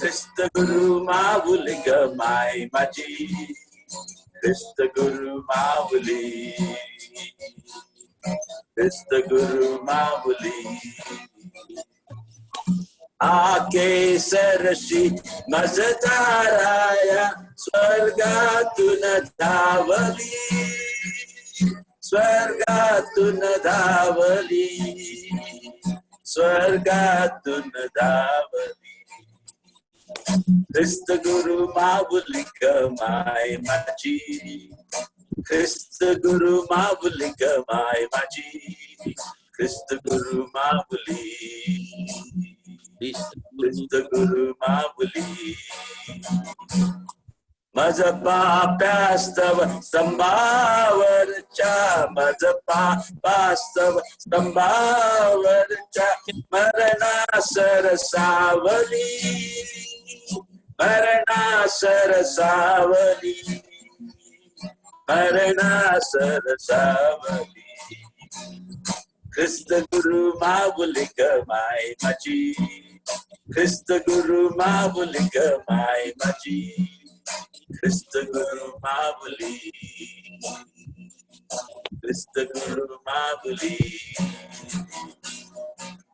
Krista Guru Mavuli Gamai Maji, Krista Guru Mavuli, Krista Guru Mavuli. आके सरशी मजदाराया स्वर्गातून धावली, स्वर्गातून धावली, स्वर्गातून धावली. ख्रिस्त गुरु माऊली गमाय माझी, ख्रिस्त गुरु माऊली गमाय माझी, ख्रिस्त गुरु माऊली, ख्रिस्त गुरु माऊली. मज पाप्यास्तव स्तंभावरच्या, मज पापास्तव स्तंभावरच्या मरणा सरसावली, मरणा सरसावली, मरणा सरसावली. ख्रिस्त गुरु माऊली गमाय माझी, ख्रिस्त गुरु माऊली गमाय माझी, ख्रिस्त गुरु माऊली, ख्रिस्त गुरु माऊली.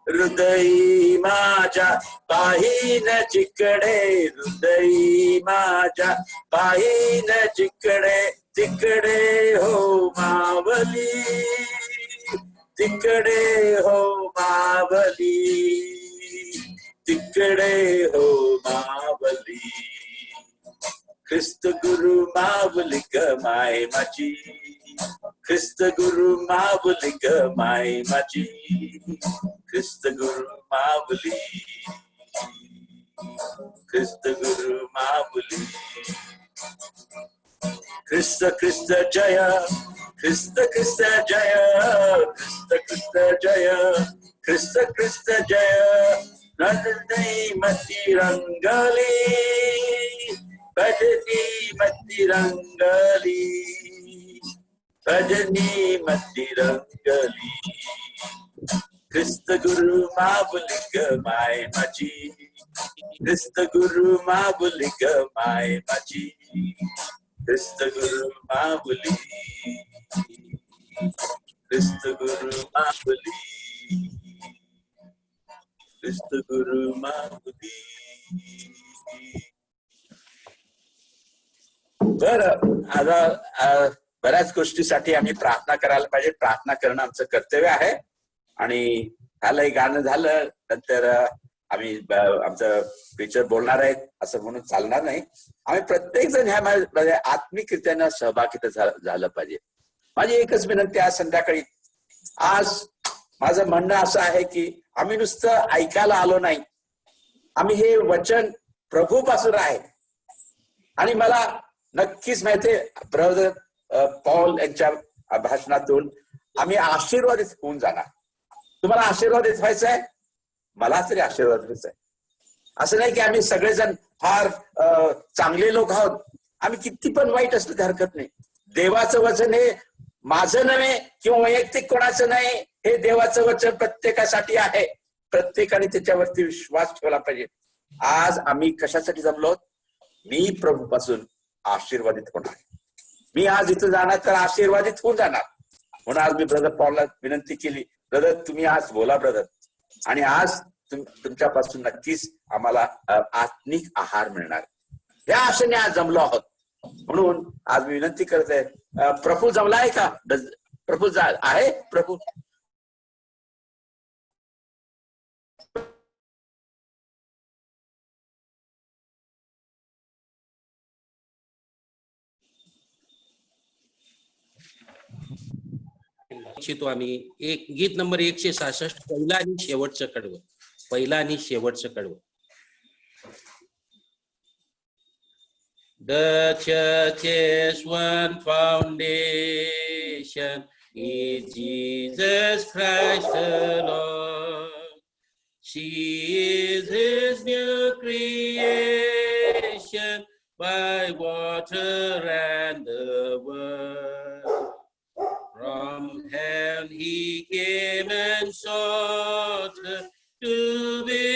हृदयी माझ्या पाहिन जिकडे, हृदयी माझ्या पाहिन जिकडे, तिकडे हो मावली, तिकडे हो मावली, तिकडे हो मावली. ख्रिस्त गुरु माऊली गमाय माझी, ख्रिस्त गुरु माऊली गमाय माझी, ख्रिस्त गुरु माऊली, ख्रिस्त गुरु माऊली. ख्रिस्त ख्रिस्त जय, ख्रिस्त ख्रिस्त जय, ख्रिस्त ख्रिस्त जय, ख्रिस्त ख्रिस्त जय. भजनी मती रंगली, भजनी मती रंगली, भजनी मती रंगली. ख्रिस्त गुरु माऊली गमाय माझी, ख्रिस्त गुरु माऊली गमाय माझी, ख्रिस्त गुरु माऊली, ख्रिस्त गुरु माऊली, ख्रिस्त गुरु माऊली. बरं, आता बऱ्याच गोष्टीसाठी आम्ही प्रार्थना करायला पाहिजे. प्रार्थना करणं आमचं कर्तव्य आहे. आणि झालंय, गाणं झालं नंतर आम्ही आमचं पिक्चर बोलणार आहेत असं म्हणून चालणार नाही. आम्ही प्रत्येक जण ह्यामध्ये आत्मिकरित्यानं सहभागी झालं पाहिजे. माझी एकच विनंती आज संध्याकाळी, आज माझं म्हणणं असं आहे की आम्ही नुसतं ऐकायला आलो नाही, आम्ही हे वचन प्रभूपासून आहे. आणि मला नक्कीच माहितीये ब्रदर पॉल यांच्या भाषणातून आम्ही आशीर्वादित होऊन जाणार. तुम्हाला आशीर्वादित व्हायचं आहे, मला तरी आशीर्वाद व्हायचा आहे. असं नाही की आम्ही सगळेजण फार चांगले लोक आहोत, आम्ही किती पण वाईट असलं तर हरकत नाही. देवाचं वचन हे माझं नव्हे किंवा वैयक्तिक कोणाचं नाही, हे देवाचं वचन प्रत्येकासाठी आहे. प्रत्येकाने त्याच्यावरती विश्वास ठेवला पाहिजे. आज आम्ही कशासाठी जमलो? मी प्रभूपासून आशीर्वादित होणार. मी आज इथं जाणार तर आशीर्वादित होऊन जाणार. म्हणून आज मी ब्रदर पॉलला विनंती केली, ब्रदर तुम्ही आज बोला ब्रदर. आणि आज तुमच्यापासून नक्कीच आम्हाला आत्मिक आहार मिळणार. या आशेने आज जमलो आहोत. म्हणून आज मी विनंती करते, प्रभू जमला आहे का? प्रभू आहे? प्रभू तो आम्ही एक गीत नंबर 166, पहिला आणि शेवटचं कडवं, पहिला आणि शेवटचं कडवं. The church is one foundation, is Jesus Christ the Lord. She is his new creation by water and the word. From heaven he came and sought her to be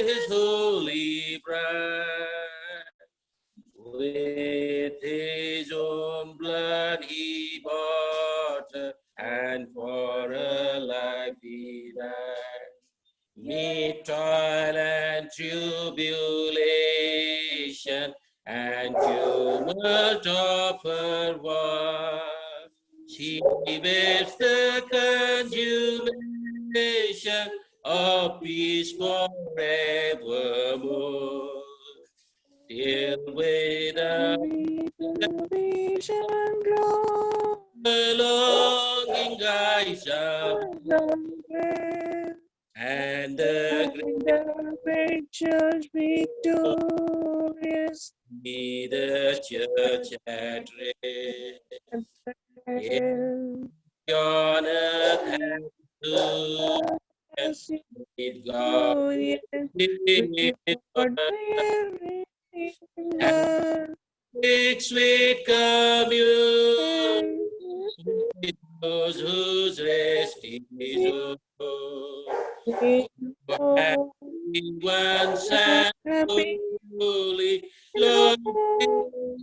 his holy bride. right. With his own blood he bought, and for a life he died. Mid toil and tribulation and tumult of her war, she bears the consolation of peace forevermore. Till with the longing I shall, and the great church victorious. be the church at rest. On earth and to with God, sweet, sweet commune with those whose rest is once and holy, Lord,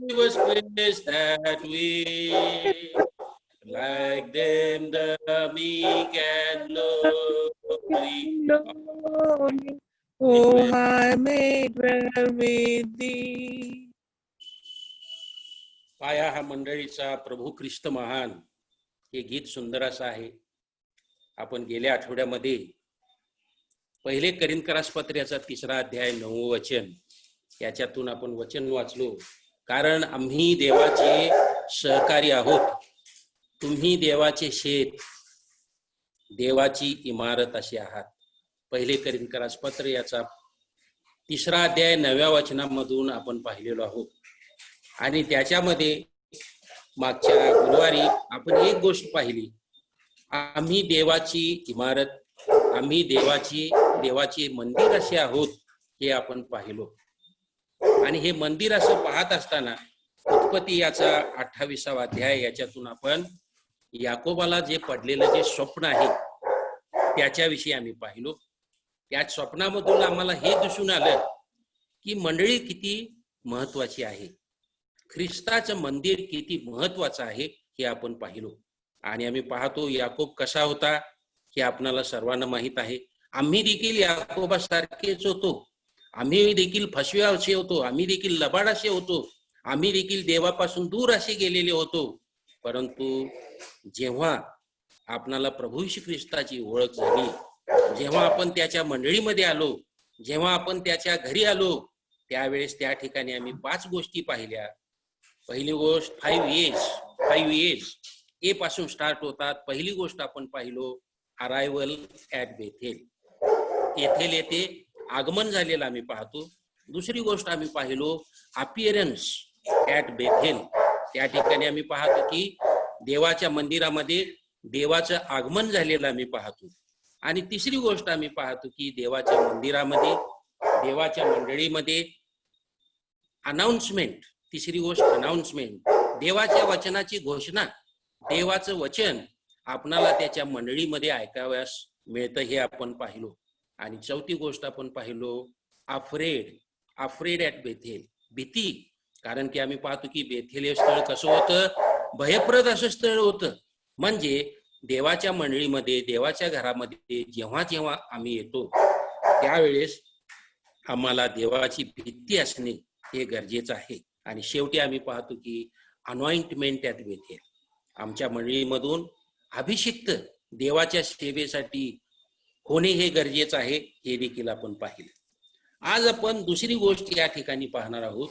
it was pleased that we, like them, the meek and lowly, Oh, I may dwell with thee. पाया हा मंडळीचा प्रभू ख्रिस्त महान हे गीत सुंदर असं आहे. आपण गेल्या आठवड्यामध्ये पहिले करिंथकरासपत्र याचा 3रा अध्याय 9वे वचन याच्यातून आपण वचन वाचलो. कारण आम्ही देवाचे सहकारी आहोत, तुम्ही देवाचे शेत, देवाची इमारत अशी आहात. पहिले करिंथकरासपत्र याचा 3रा अध्याय 9व्या वचनामधून आपण पाहिलेलो आहोत. आणि त्याच्यामध्ये मागच्या गुरुवारी आपण एक गोष्ट पाहिली, आम्ही देवाची इमारत, आम्ही देवाचे मंदिर असे आहोत हे आपण पाहिलो. आणि हे मंदिर असं पाहत असताना उत्पत्ती याचा 28वा अध्याय याच्यातून आपण याकोबाला जे पडलेलं जे स्वप्न आहे त्याच्याविषयी आम्ही पाहिलो. त्या स्वप्नामधून आम्हाला हे दिसून आलं की मंडळी किती महत्वाची आहे, ख्रिस्ताचं मंदिर किती महत्वाचं आहे हे आपण पाहिलो. आणि आम्ही पाहतो याकोब कसा होता हे आपणाला सर्वांना माहित आहे. आम्ही देखील याकोबासारखेच होतो, आम्ही देखील फसव्याचे होतो, आम्ही देखील लबाडाचे होतो, आम्ही देखील देवापासून दूर असे गेलेले होतो. परंतु जेव्हा आपणाला प्रभू श्री ख्रिस्ताची ओळख झाली, जेव्हा आपण त्याच्या मंडळीमध्ये आलो, जेव्हा आपण त्याच्या घरी आलो, त्यावेळेस त्या ठिकाणी आम्ही 5 गोष्टी पाहिल्या. पहिली गोष्ट 5 A's ए पासून स्टार्ट होतात. पहिली गोष्ट आपण पाहिलो अरायवल ॲट बेथेल, येथेल येथे आगमन झालेलं आम्ही पाहतो. दुसरी गोष्ट आम्ही पाहिलो अपिअरन्स ॲट बेथेल, त्या ठिकाणी आम्ही पाहतो की देवाच्या मंदिरामध्ये देवाचं आगमन झालेलं आम्ही पाहतो. आणि तिसरी गोष्ट आम्ही पाहतो की देवाच्या मंदिरामध्ये, देवाच्या मंडळीमध्ये अनाउन्समेंट, तिसरी गोष्ट अनाउन्समेंट, देवाच्या वचनाची घोषणा, देवाचं वचन आपणाला त्याच्या मंडळीमध्ये ऐकाव्यास मिळतं हे आपण पाहिलो. आणि चौथी गोष्ट आपण पाहिलो अफ्रेड ॲट बेथेल, भीती. कारण की आम्ही पाहतो की बेथेल हे स्थळ कसं होतं, भयप्रद असं स्थळ होतं. म्हणजे देवाच्या मंडळीमध्ये, देवाच्या घरामध्ये जेव्हा जेव्हा आम्ही येतो त्यावेळेस आम्हाला देवाची भीती असणे हे गरजेचं आहे. आणि शेवटी आम्ही पाहतो की अनॉइंटमेंट ॲट बेथेल, आमच्या मंडळीमधून अभिषिक्त देवाच्या सेवेसाठी होणे हे गरजेचं आहे हे देखील आपण पाहिलं. आज आपण दुसरी गोष्ट या ठिकाणी पाहणार आहोत.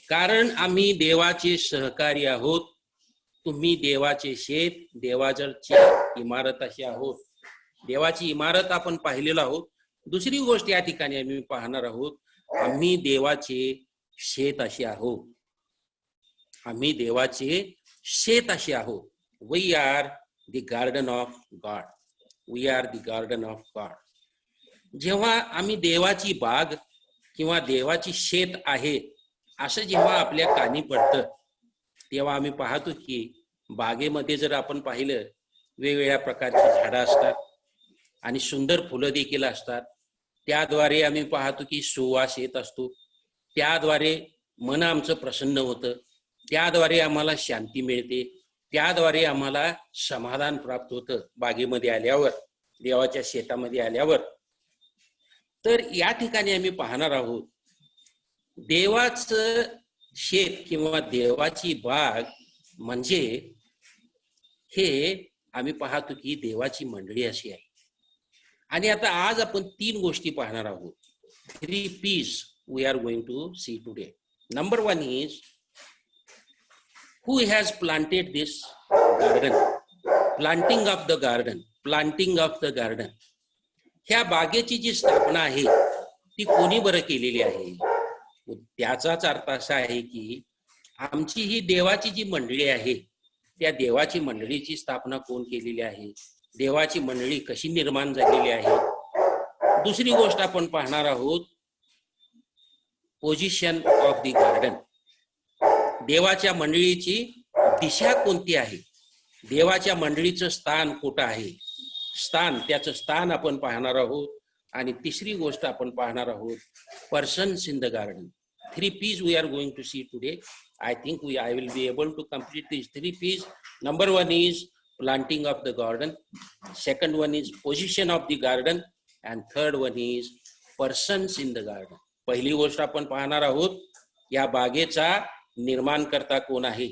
कारण आम्ही देवाचे सहकारी आहोत, तुम्ही देवाचे शेत, देवाची इमारत अशी आहोत. देवाची इमारत आपण पाहिलेलो आहोत. दुसरी गोष्ट या ठिकाणी आम्ही पाहणार आहोत, आम्ही देवाचे शेत असे आहोत. आम्ही देवाचे शेत असे आहोत. We are the garden of God, we are the garden of God. जेव्हा आम्ही देवाची बाग किंवा देवाची शेत आहे असं जेव्हा आपल्या कानी पडतं, तेव्हा आम्ही पाहतो की बागेमध्ये जर आपण पाहिलं वेगवेगळ्या प्रकारची झाडं असतात आणि सुंदर फुलं देखील असतात. त्याद्वारे आम्ही पाहतो की सुवास येत असतो. त्याद्वारे मन आमचं प्रसन्न होतं, त्याद्वारे आम्हाला शांती मिळते, त्याद्वारे आम्हाला समाधान प्राप्त होतं बागेमध्ये आल्यावर, देवाच्या शेतामध्ये आल्यावर. तर या ठिकाणी आम्ही पाहणार आहोत देवाचं शेत किंवा देवाची बाग म्हणजे हे आम्ही पाहतो की देवाची मंडळी अशी आहे. आणि आता आज आपण 3 गोष्टी पाहणार आहोत. 3 P's we are going to see today. Number 1 is who has planted this garden? Planting of the garden. Planting of the garden. ह्या बागेची जी स्थापना आहे ती कोणी बरं केलेली आहे? त्याचाच अर्थ असा आहे की आमची ही देवाची जी मंडळी आहे त्या देवाची मंडळीची स्थापना कोण केलेली आहे, देवाची मंडळी कशी निर्माण झालेली आहे. दुसरी गोष्ट आपण पाहणार आहोत पोझिशन ऑफ द गार्डन. देवाच्या मंडळीची दिशा कोणती आहे, देवाच्या मंडळीचं स्थान कुठं आहे, त्याचं स्थान आपण पाहणार आहोत. आणि तिसरी गोष्ट आपण पाहणार आहोत persons in the garden. 3 P's we are going to see today. I think I will be able to complete these 3 P's. Number 1 is planting of the garden. Second one is position of the garden. And third one is persons in the garden. पहिली गोष्ट आपण पाहणार आहोत या बागेचा निर्माण करता कोण आहे.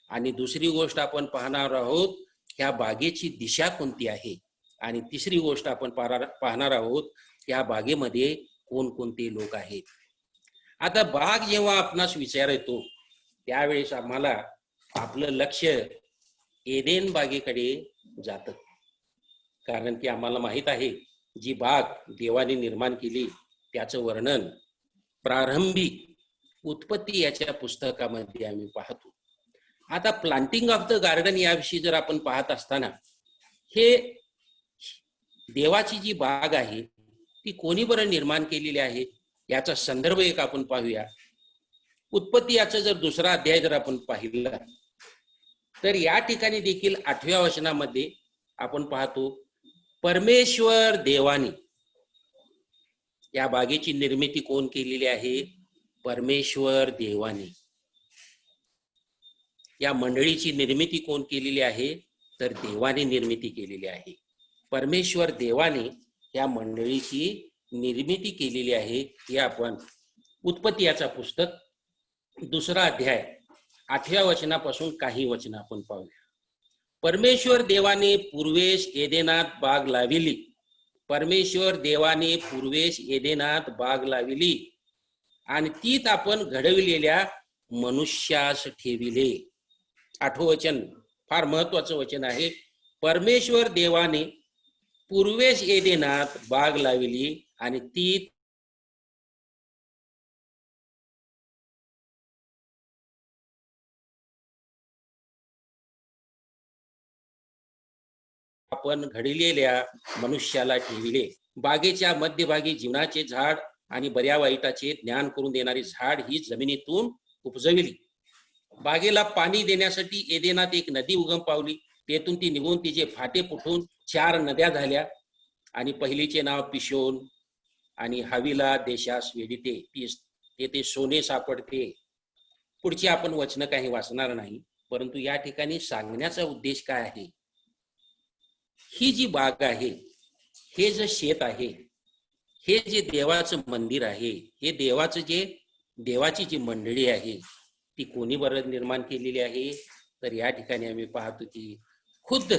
आणि दुसरी गोष्ट आपण पाहणार आहोत या बागेची दिशा कोणती आहे. आणि तिसरी गोष्ट आपण पाहणार आहोत या बागेमध्ये कोणकोणते लोक आहेत. आता बाग जेव्हा आपणास विचार येतो त्यावेळेस आम्हाला आपलं लक्ष एदेन बागेकडे जातं. कारण की आम्हाला माहित आहे जी बाग देवाने निर्माण केली त्याचं वर्णन प्रारंभी उत्पत्ती याच्या पुस्तकामध्ये आम्ही पाहतो. आता प्लांटिंग ऑफ द गार्डन याविषयी जर आपण पाहत असताना हे देवाची जी बाग आहे ती कोणी बरं निर्माण केलेली आहे याचा संदर्भ एक आपण पाहूया. उत्पत्ती याचा जर 2रा अध्याय जर आपण पाहिला तर या ठिकाणी देखील 8व्या वचनामध्ये आपण पाहतो परमेश्वर देवाने या बागेची निर्मिती कोण केलेली आहे, परमेश्वर देवाने. या मंडळीची निर्मिती कोण केलेली आहे तर देवाने निर्मिती केलेली आहे. परमेश्वर देवाने या मंडळीची निर्मिती केलेली आहे. हे आपण उत्पत्ती याचा पुस्तक 2रा अध्याय 8व्या वचनापासून काही वचन आपण पाहूया. परमेश्वर देवाने पूर्वेस एदेनात बाग लाविली. परमेश्वर देवाने पूर्वेस एदेनात बाग लाविली आणि तीत आपण घडविलेल्या मनुष्यास ठेविले. 8वं वचन फार महत्वाचं वचन आहे. परमेश्वर देवाने पूर्वेस एदेनात बाग लाविली आणि ती आपण घडलेल्या मनुष्याला ठेविले. बागेच्या मध्यभागी जीवनाचे झाड आणि बऱ्या वाईटाचे ज्ञान करून देणारे झाड ही जमिनीतून उपजविली. बागेला पाणी देण्यासाठी एदेनात एक नदी उगम पावली. तेथून ती निघून तिचे फाटे फुटून 4 नद्या झाल्या आणि पहिलीचे नाव पिशोन आणि हवीला देशास वेढीते. तेथे सोने सापडते. पुढची आपण वचनं काही वाचणार नाही, परंतु या ठिकाणी सांगण्याचा उद्देश काय आहे, ही जी बाग आहे, हे जे शेत आहे, हे जे देवाचं मंदिर आहे, हे देवाची जी मंडळी आहे ती कोणी बरं निर्माण केलेली आहे तर या ठिकाणी आम्ही पाहतो की खुद्द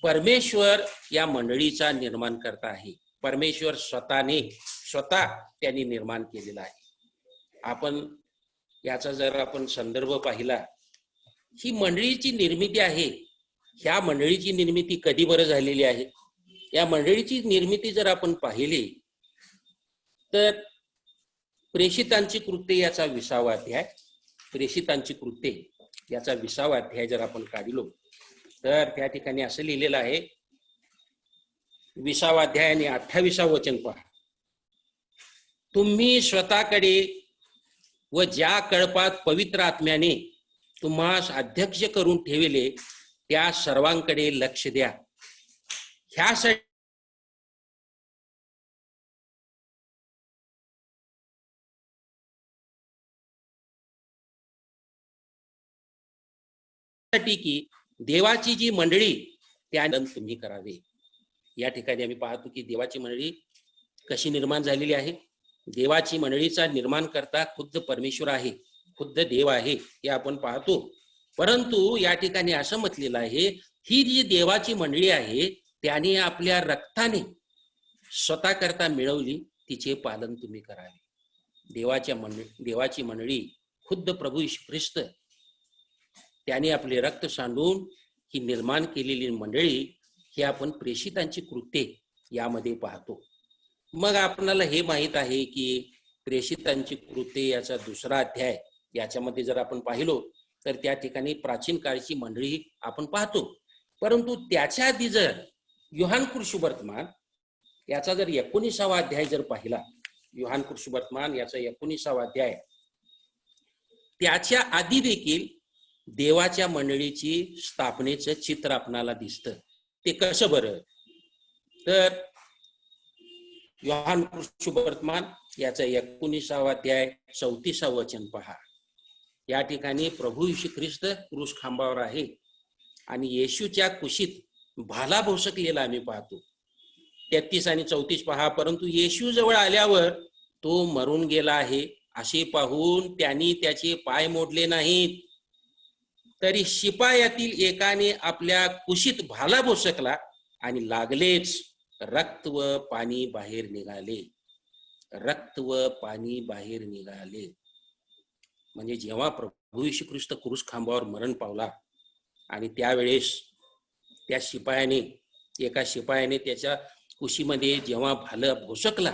परमेश्वर या मंडळीचा निर्माण करता आहे. परमेश्वर स्वतः त्यांनी निर्माण केलेला आहे. आपण याचा जर आपण संदर्भ पाहिला, ही मंडळीची निर्मिती आहे. ह्या मंडळीची निर्मिती कधी बरं झालेली आहे? या मंडळीची निर्मिती जर आपण पाहिली तर प्रेषितांची कृत्ये याचा 20वा अध्याय, प्रेषितांची कृत्ये याचा 20वा अध्याय जर आपण काढलो तर त्या ठिकाणी असं लिहिलेलं आहे, 20वा अध्याय आणि 28वं वचन पहा. तुम्ही स्वतःकडे व ज्या कळपात पवित्र आत्म्याने तुम्हास अध्यक्ष करून ठेविले त्या सर्वांकडे लक्ष द्या. ह्यासाठी साठी की देवाची जी मंडळी त्यानं तुम्ही करावे. या ठिकाणी आम्ही पाहतो की देवाची मंडळी कशी निर्माण झालेली आहे. देवाची मंडळीचा निर्माण करता खुद्द परमेश्वर आहे, खुद्द देव आहे, हे आपण पाहतो. परंतु या ठिकाणी असं म्हटलेलं आहे, ही जी देवाची मंडळी आहे त्याने आपल्या रक्ताने स्वतः करता मिळवली, तिचे पालन तुम्ही करावे. देवाची मंडळी खुद्द प्रभू येशू ख्रिस्त त्याने आपले रक्त सांडून ही निर्माण केलेली मंडळी, ही आपण प्रेषितांची कृत्ये यामध्ये पाहतो. मग आपणाला हे माहित आहे की प्रेषितांची कृत्ये याचा 2रा अध्याय याच्यामध्ये जर आपण पाहिलो तर त्या ठिकाणी प्राचीन काळची मंडळी आपण पाहतो. परंतु त्याच्या आधी जर योहान कृष्णवर्तमान याचा जर 19वा अध्याय जर पाहिला, योहान कृष्णवर्तमान याचा 19वा अध्याय, त्याच्या आधी देखील देवाच्या मंडळीची स्थापनेचं चित्र आपणाला दिसतं. ते कसं बरं? तर योहान कृष्णवर्तमान याचा 19वा अध्याय 34वा वचन पहा. या ठिकाणी प्रभू येशू ख्रिस्त क्रूस खांबावर आहे आणि येशूच्या कुशीत भाला भोसकलेला आम्ही पाहतो. 33 आणि 34 पहा. परंतु येशू जवळ आल्यावर तो मरून गेला आहे असे पाहून त्यांनी त्याचे पाय मोडले नाहीत. तरी शिपायातील एकाने आपल्या कुशीत भाला भोसकला आणि लागलेच रक्त व पाणी बाहेर निघाले. रक्त व पाणी बाहेर निघाले. म्हणजे जेव्हा प्रभू येशू ख्रिस्त क्रूस खांबावर मरण पावला आणि त्यावेळेस त्या एका शिपायाने त्याच्या कुशीमध्ये जेव्हा भाला भोसकला,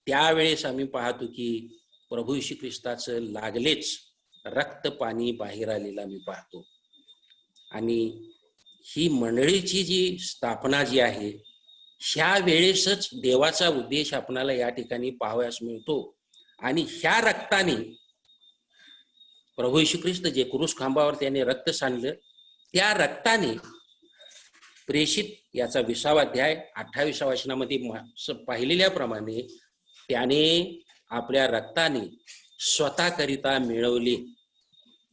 त्यावेळेस आम्ही पाहतो की प्रभू येशू ख्रिस्ताचं लागलेच रक्त पाणी बाहेर आलेलं आम्ही पाहतो. आणि ही मंडळीची जी स्थापना जी आहे, ह्या वेळेसच देवाचा उद्देश आपणाला या ठिकाणी पाहावयास मिळतो. आणि ह्या रक्ताने प्रभू येशू ख्रिस्त जे क्रूस खांबावर त्याने रक्त सांडलं, त्या रक्ताने प्रेषित याचा 20वा अध्याय 28व्या वचनामध्ये पाहिलेल्याप्रमाणे त्याने आपल्या रक्ताने स्वतःकरिता मिळवली.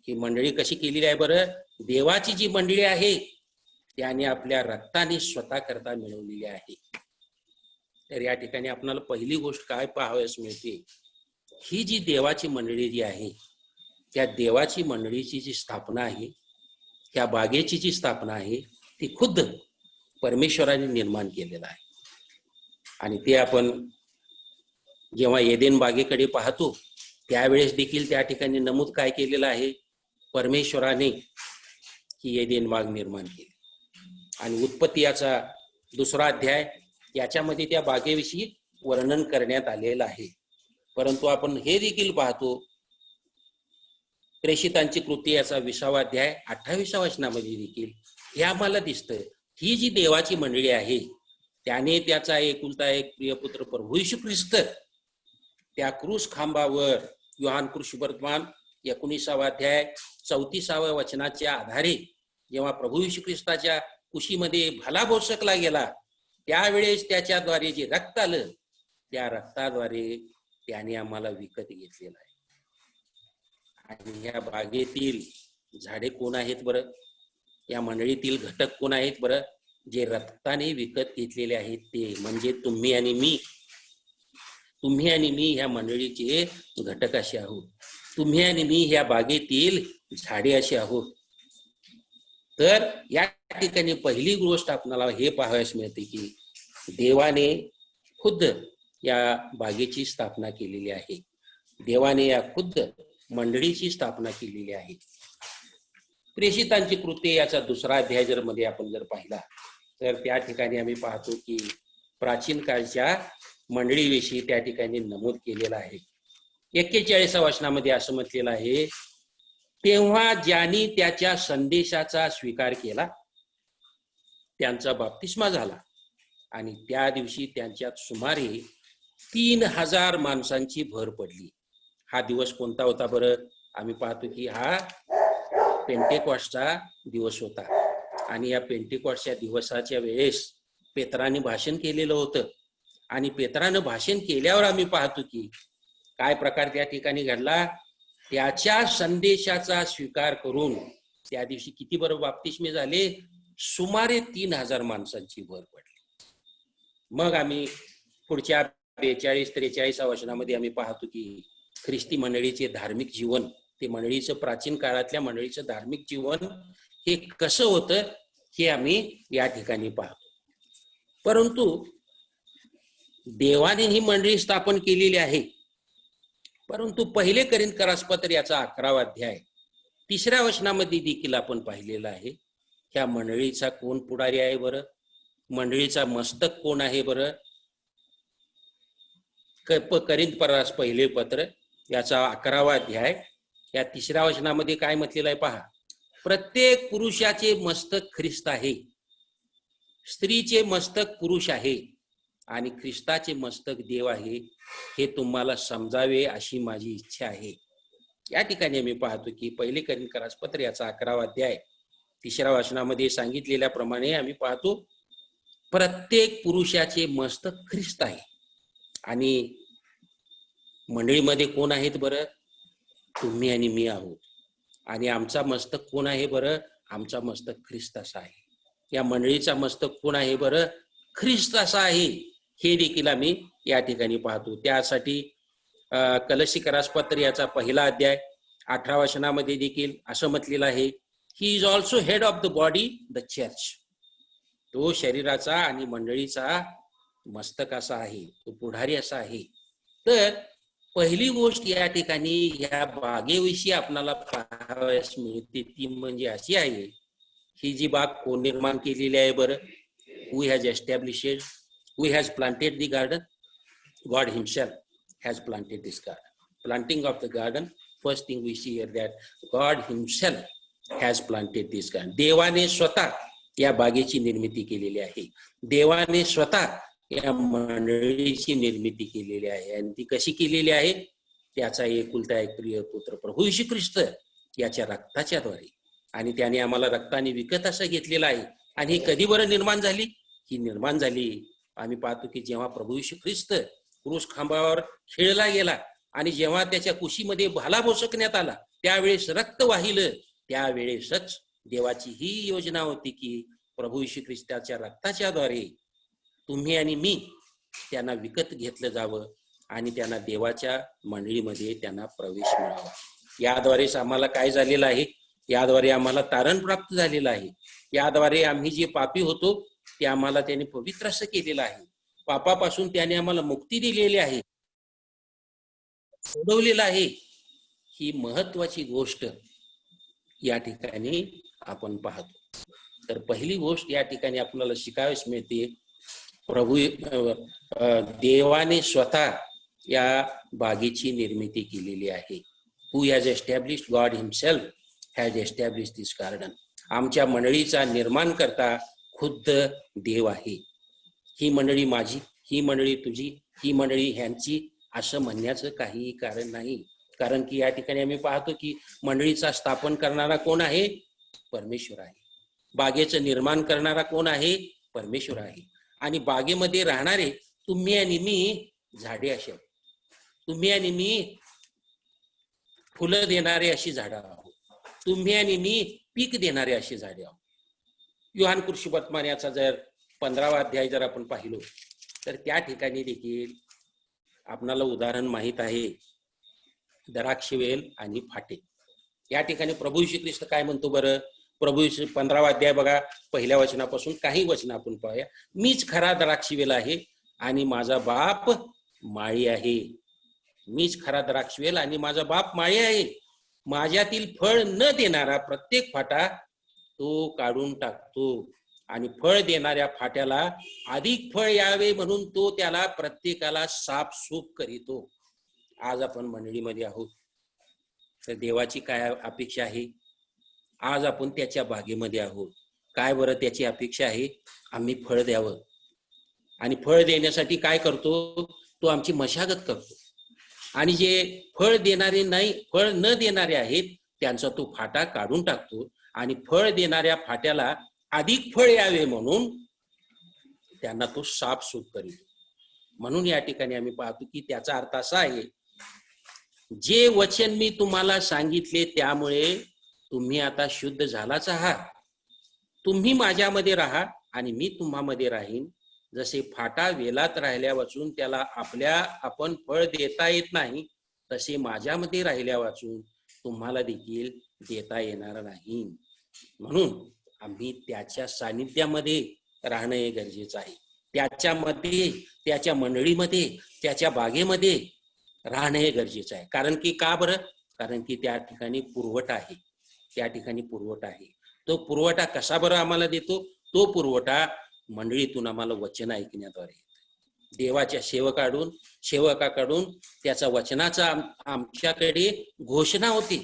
ही मंडळी कशी केलेली आहे बरं? देवाची जी मंडळी आहे त्याने आपल्या रक्ताने स्वतः करता मिळवलेली आहे. तर या ठिकाणी आपल्याला पहिली गोष्ट काय पाहावयास मिळते, ही जी देवाची मंडळी जी आहे, त्या देवाची मंडळीची जी स्थापना आहे, त्या बागेची जी स्थापना आहे, ती खुद्द परमेश्वराने निर्माण केलेलं आहे. आणि ते आपण जेव्हा एदेन बागेकडे पाहतो त्यावेळेस देखील त्या ठिकाणी नमूद काय केलेलं आहे, परमेश्वराने ही एदेन बाग निर्माण केली. आणि उत्पत्ती याचा 2रा अध्याय याच्यामध्ये त्या बागेविषयी वर्णन करण्यात आलेलं आहे. परंतु आपण हे देखील पाहतो, प्रेषितांची कृती याचा 20वा अध्याय 28व्या वचनामध्ये देखील हे आम्हाला दिसतं, ही जी देवाची मंडळी आहे त्याने त्याचा एकुलता एक प्रियपुत्र प्रभू येशू ख्रिस्त त्या क्रूस खांबावर योहान कृष्णवर्तमान 19वा अध्याय 34व्या वचनाच्या आधारे जेव्हा प्रभू येशू ख्रिस्ताच्या कुशीमध्ये भाला भोसकला गेला, त्यावेळेस त्याच्याद्वारे जे रक्त आलं, त्या रक्ताद्वारे त्याने आम्हाला विकत घेतलेलं आहे. आणि या बागेतील झाडे कोण आहेत बरं? या मंडळीतील घटक कोण आहेत बरं? जे रक्ताने विकत घेतलेले आहेत ते म्हणजे तुम्ही आणि मी. तुम्ही आणि मी ह्या मंडळीचे घटक असे आहोत. तुम्ही आणि मी ह्या बागेतील झाडे असे आहोत. तर या ठिकाणी पहिली गोष्ट आपल्याला हे पाहावयास मिळते की देवाने खुद्द या बागेची स्थापना केलेली आहे. देवाने या खुद्द मंडळीची स्थापना केलेली आहे. प्रेषितांची कृत्ये याचा 2रा अध्याय जर मध्ये आपण जर पाहिला तर त्या ठिकाणी आम्ही पाहतो की प्राचीन काळच्या मंडळीविषयी त्या ठिकाणी नमूद केलेलं आहे. 41व्या वचनामध्ये असं म्हटलेलं आहे, तेव्हा ज्यांनी त्याच्या संदेशाचा स्वीकार केला त्यांचा बाप्तिस्मा झाला आणि त्या दिवशी त्यांच्यात सुमारे 3000 माणसांची भर पडली. हा दिवस कोणता होता बरं? आम्ही पाहतो की हा पेंटेकॉस्टचा दिवस होता. आणि या पेंटेकॉस्टच्या दिवसाच्या वेळेस पेत्राने भाषण केलेलं होतं. आणि पेत्रानं भाषण केल्यावर आम्ही पाहतो की काय प्रकार त्या ठिकाणी घडला. त्याच्या संदेशाचा स्वीकार करून त्या दिवशी किती बरं बाप्तिस्मे झाले? सुमारे 3000 माणसांची भर पडली. मग आम्ही पुढच्या 42-43 वचनामध्ये आम्ही पाहतो की ख्रिस्ती मंडळीचे धार्मिक जीवन, ते मंडळीचं प्राचीन काळातल्या मंडळीचं धार्मिक जीवन हे कसं होतं हे आम्ही या ठिकाणी पाहतो. परंतु देवाने ही मंडळी स्थापन केलेली आहे. परंतु पहिले कोरिन्थकरासपत्र याचा 11वा अध्याय 3ऱ्या वचनामध्ये देखील आपण पाहिलेलं आहे. ह्या मंडळीचा कोण पुढारी आहे बरं? मंडळीचा मस्तक कोण आहे बरं? कोरिन्थ पहिले पत्र याचा 11वा अध्याय या 3ऱ्या वचनामध्ये काय म्हटलेलं आहे पहा. प्रत्येक पुरुषाचे मस्तक ख्रिस्त आहे, स्त्रीचे मस्तक पुरुष आहे आणि ख्रिस्ताचे मस्तक देव आहे, हे तुम्हाला समजावे अशी माझी इच्छा आहे. या ठिकाणी आम्ही पाहतो की पहिले कोरिन्थकरासपत्र याचा 11वा अध्याय 3ऱ्या वचनामध्ये सांगितलेल्या प्रमाणे आम्ही पाहतो प्रत्येक पुरुषाचे मस्तक ख्रिस्त आहे. आणि मंडळीमध्ये कोण आहेत बरं? तुम्ही आणि मी आहोत. आणि आमचा मस्तक कोण आहे बरं? आमचा मस्तक ख्रिस्त असा आहे. या मंडळीचा मस्तक कोण आहे बरं? ख्रिस्त असा आहे. हे देखील आम्ही या ठिकाणी पाहतो. त्यासाठी कलसीकरासपत्र याचा 1ला अध्याय 18 वचनामध्ये देखील असं म्हटलेलं आहे, he is also head of the body the church. तो शरीराचा आणि मंडळीचा मस्तक असा आहे, तो पुढारी असा आहे. तर पहिली गोष्ट या ठिकाणी या बागेविषयी आपल्याला पाहावयास मिळते ती म्हणजे अशी आहे, ही जी बाग कोण निर्माण केलेली आहे बरं? Who has established, who has planted the garden? God himself has planted this garden. Planting of the garden, first thing we see here that God himself has planted this garden. देवाने स्वतः या बागेची निर्मिती केलेली आहे. देवाने स्वतः या मंडळीची निर्मिती केलेली आहे. आणि ती कशी केलेली आहे? त्याचा एकुलता एक प्रिय पुत्र प्रभू येशू ख्रिस्त याच्या रक्ताच्या द्वारे. आणि त्याने आम्हाला रक्ताने विकत असं घेतलेलं आहे. आणि ही कधी बरं निर्माण झाली? ही निर्माण झाली आम्ही पाहतो की जेव्हा प्रभू येशू ख्रिस्त क्रूस खांबावर खेळला गेला आणि जेव्हा त्याच्या कुशीमध्ये भाला बोसकण्यात आला, त्यावेळेस रक्त वाहिलं. त्यावेळेसच देवाची ही योजना होती की प्रभू येशू ख्रिस्ताच्या रक्ताच्या द्वारे तुम्ही आणि मी त्यांना विकत घेतलं जावं आणि त्यांना देवाच्या मंडळीमध्ये त्यांना प्रवेश मिळावा. याद्वारेच आम्हाला काय झालेलं आहे? याद्वारे आम्हाला तारण प्राप्त झालेलं आहे. याद्वारे आम्ही जे पापी होतो ते आम्हाला त्याने पवित्र असं केलेलं आहे. पापापासून त्याने आम्हाला मुक्ती दिलेली आहे, सोडवलेलं आहे. ही महत्वाची गोष्ट या ठिकाणी आपण पाहतो. तर पहिली गोष्ट या ठिकाणी आपल्याला शिकावयास मिळते, प्रभू देवाने स्वतः या बागेची निर्मिती केलेली आहे. Who has established, God himself has established this garden. आमच्या मंडळीचा निर्माण करता खुद्द देव आहे. ही मंडळी माझी, ही मंडळी तुझी, ही मंडळी ह्यांची असं म्हणण्याचं काहीही कारण नाही. कारण की या ठिकाणी आम्ही पाहतो की मंडळीचा स्थापन करणारा कोण आहे? परमेश्वर आहे. बागेचं निर्माण करणारा कोण आहे? परमेश्वर आहे. आणि बागेमध्ये राहणारे तुम्ही आणि मी झाडे असे आहोत. तुम्ही आणि मी फुलं देणारे अशी झाडं आहोत. तुम्ही आणि मी पीक देणारे अशी झाडे आहोत. योहान कृषीवर्तमान याचा जर 15वा अध्याय जर आपण पाहिलो तर त्या ठिकाणी देखील आपणाला उदाहरण माहित आहे, द्राक्षवेल आणि फाटे. या ठिकाणी प्रभू येशू ख्रिस्त काय म्हणतो बरं? प्रभू येशू 15वा अध्याय बघा, पहिल्या वचनापासून काही वचन आपण पाहूया. मीच खरा द्राक्षवेल आहे आणि माझा बाप माळी आहे. मीच खरा द्राक्षवेल आणि माझा बाप माळी आहे. माझ्यातील फळ न देणारा प्रत्येक फाटा तो काढून टाकतो आणि फळ देणाऱ्या फाट्याला अधिक फळ यावे म्हणून तो त्याला प्रत्येकाला साफसूफ करीतो. आज आपण मंडळीमध्ये आहोत तर देवाची काय अपेक्षा आहे? आज आपण त्याच्या बागेमध्ये आहोत. काय बरं त्याची अपेक्षा आहे? आम्ही फळ द्यावं. आणि फळ देण्यासाठी काय करतो? तो आमची मशागत करतो. आणि जे फळ देणारे नाही, फळ न देणारे आहेत त्यांचा तो फाटा काढून टाकतो आणि फळ देणाऱ्या फाट्याला अधिक फळ यावे म्हणून त्यांना तो साफसूफ करीतो. म्हणून या ठिकाणी आम्ही पाहतो की त्याचा अर्थ असा आहे, जे वचन मी तुम्हाला सांगितले त्यामुळे तुम्ही आता शुद्ध झालाच आहात. तुम्ही माझ्यामध्ये राहा आणि मी तुम्हामध्ये राहीन. जसे फाटा वेलात राहिल्या वाचून त्याला आपण फळ देता येत नाही, तसे माझ्यामध्ये राहिल्या वाचून तुम्हाला देखील देता येणार नाही. म्हणून आम्ही त्याच्या सानिध्यामध्ये राहणं हे गरजेचं आहे. त्याच्यामध्ये, त्याच्या मंडळीमध्ये, त्याच्या बागेमध्ये राहणं हे गरजेचं आहे. कारण की का बरं? कारण की त्या ठिकाणी पुरवठा आहे. त्या ठिकाणी पुरवठा आहे. तो पुरवठा कसा बरं आम्हाला देतो? तो पुरवठा मंडळीतून आम्हाला वचन ऐकण्याद्वारे, देवाच्या सेवकाकडून त्याचा वचनाचा आमच्याकडे घोषणा होती.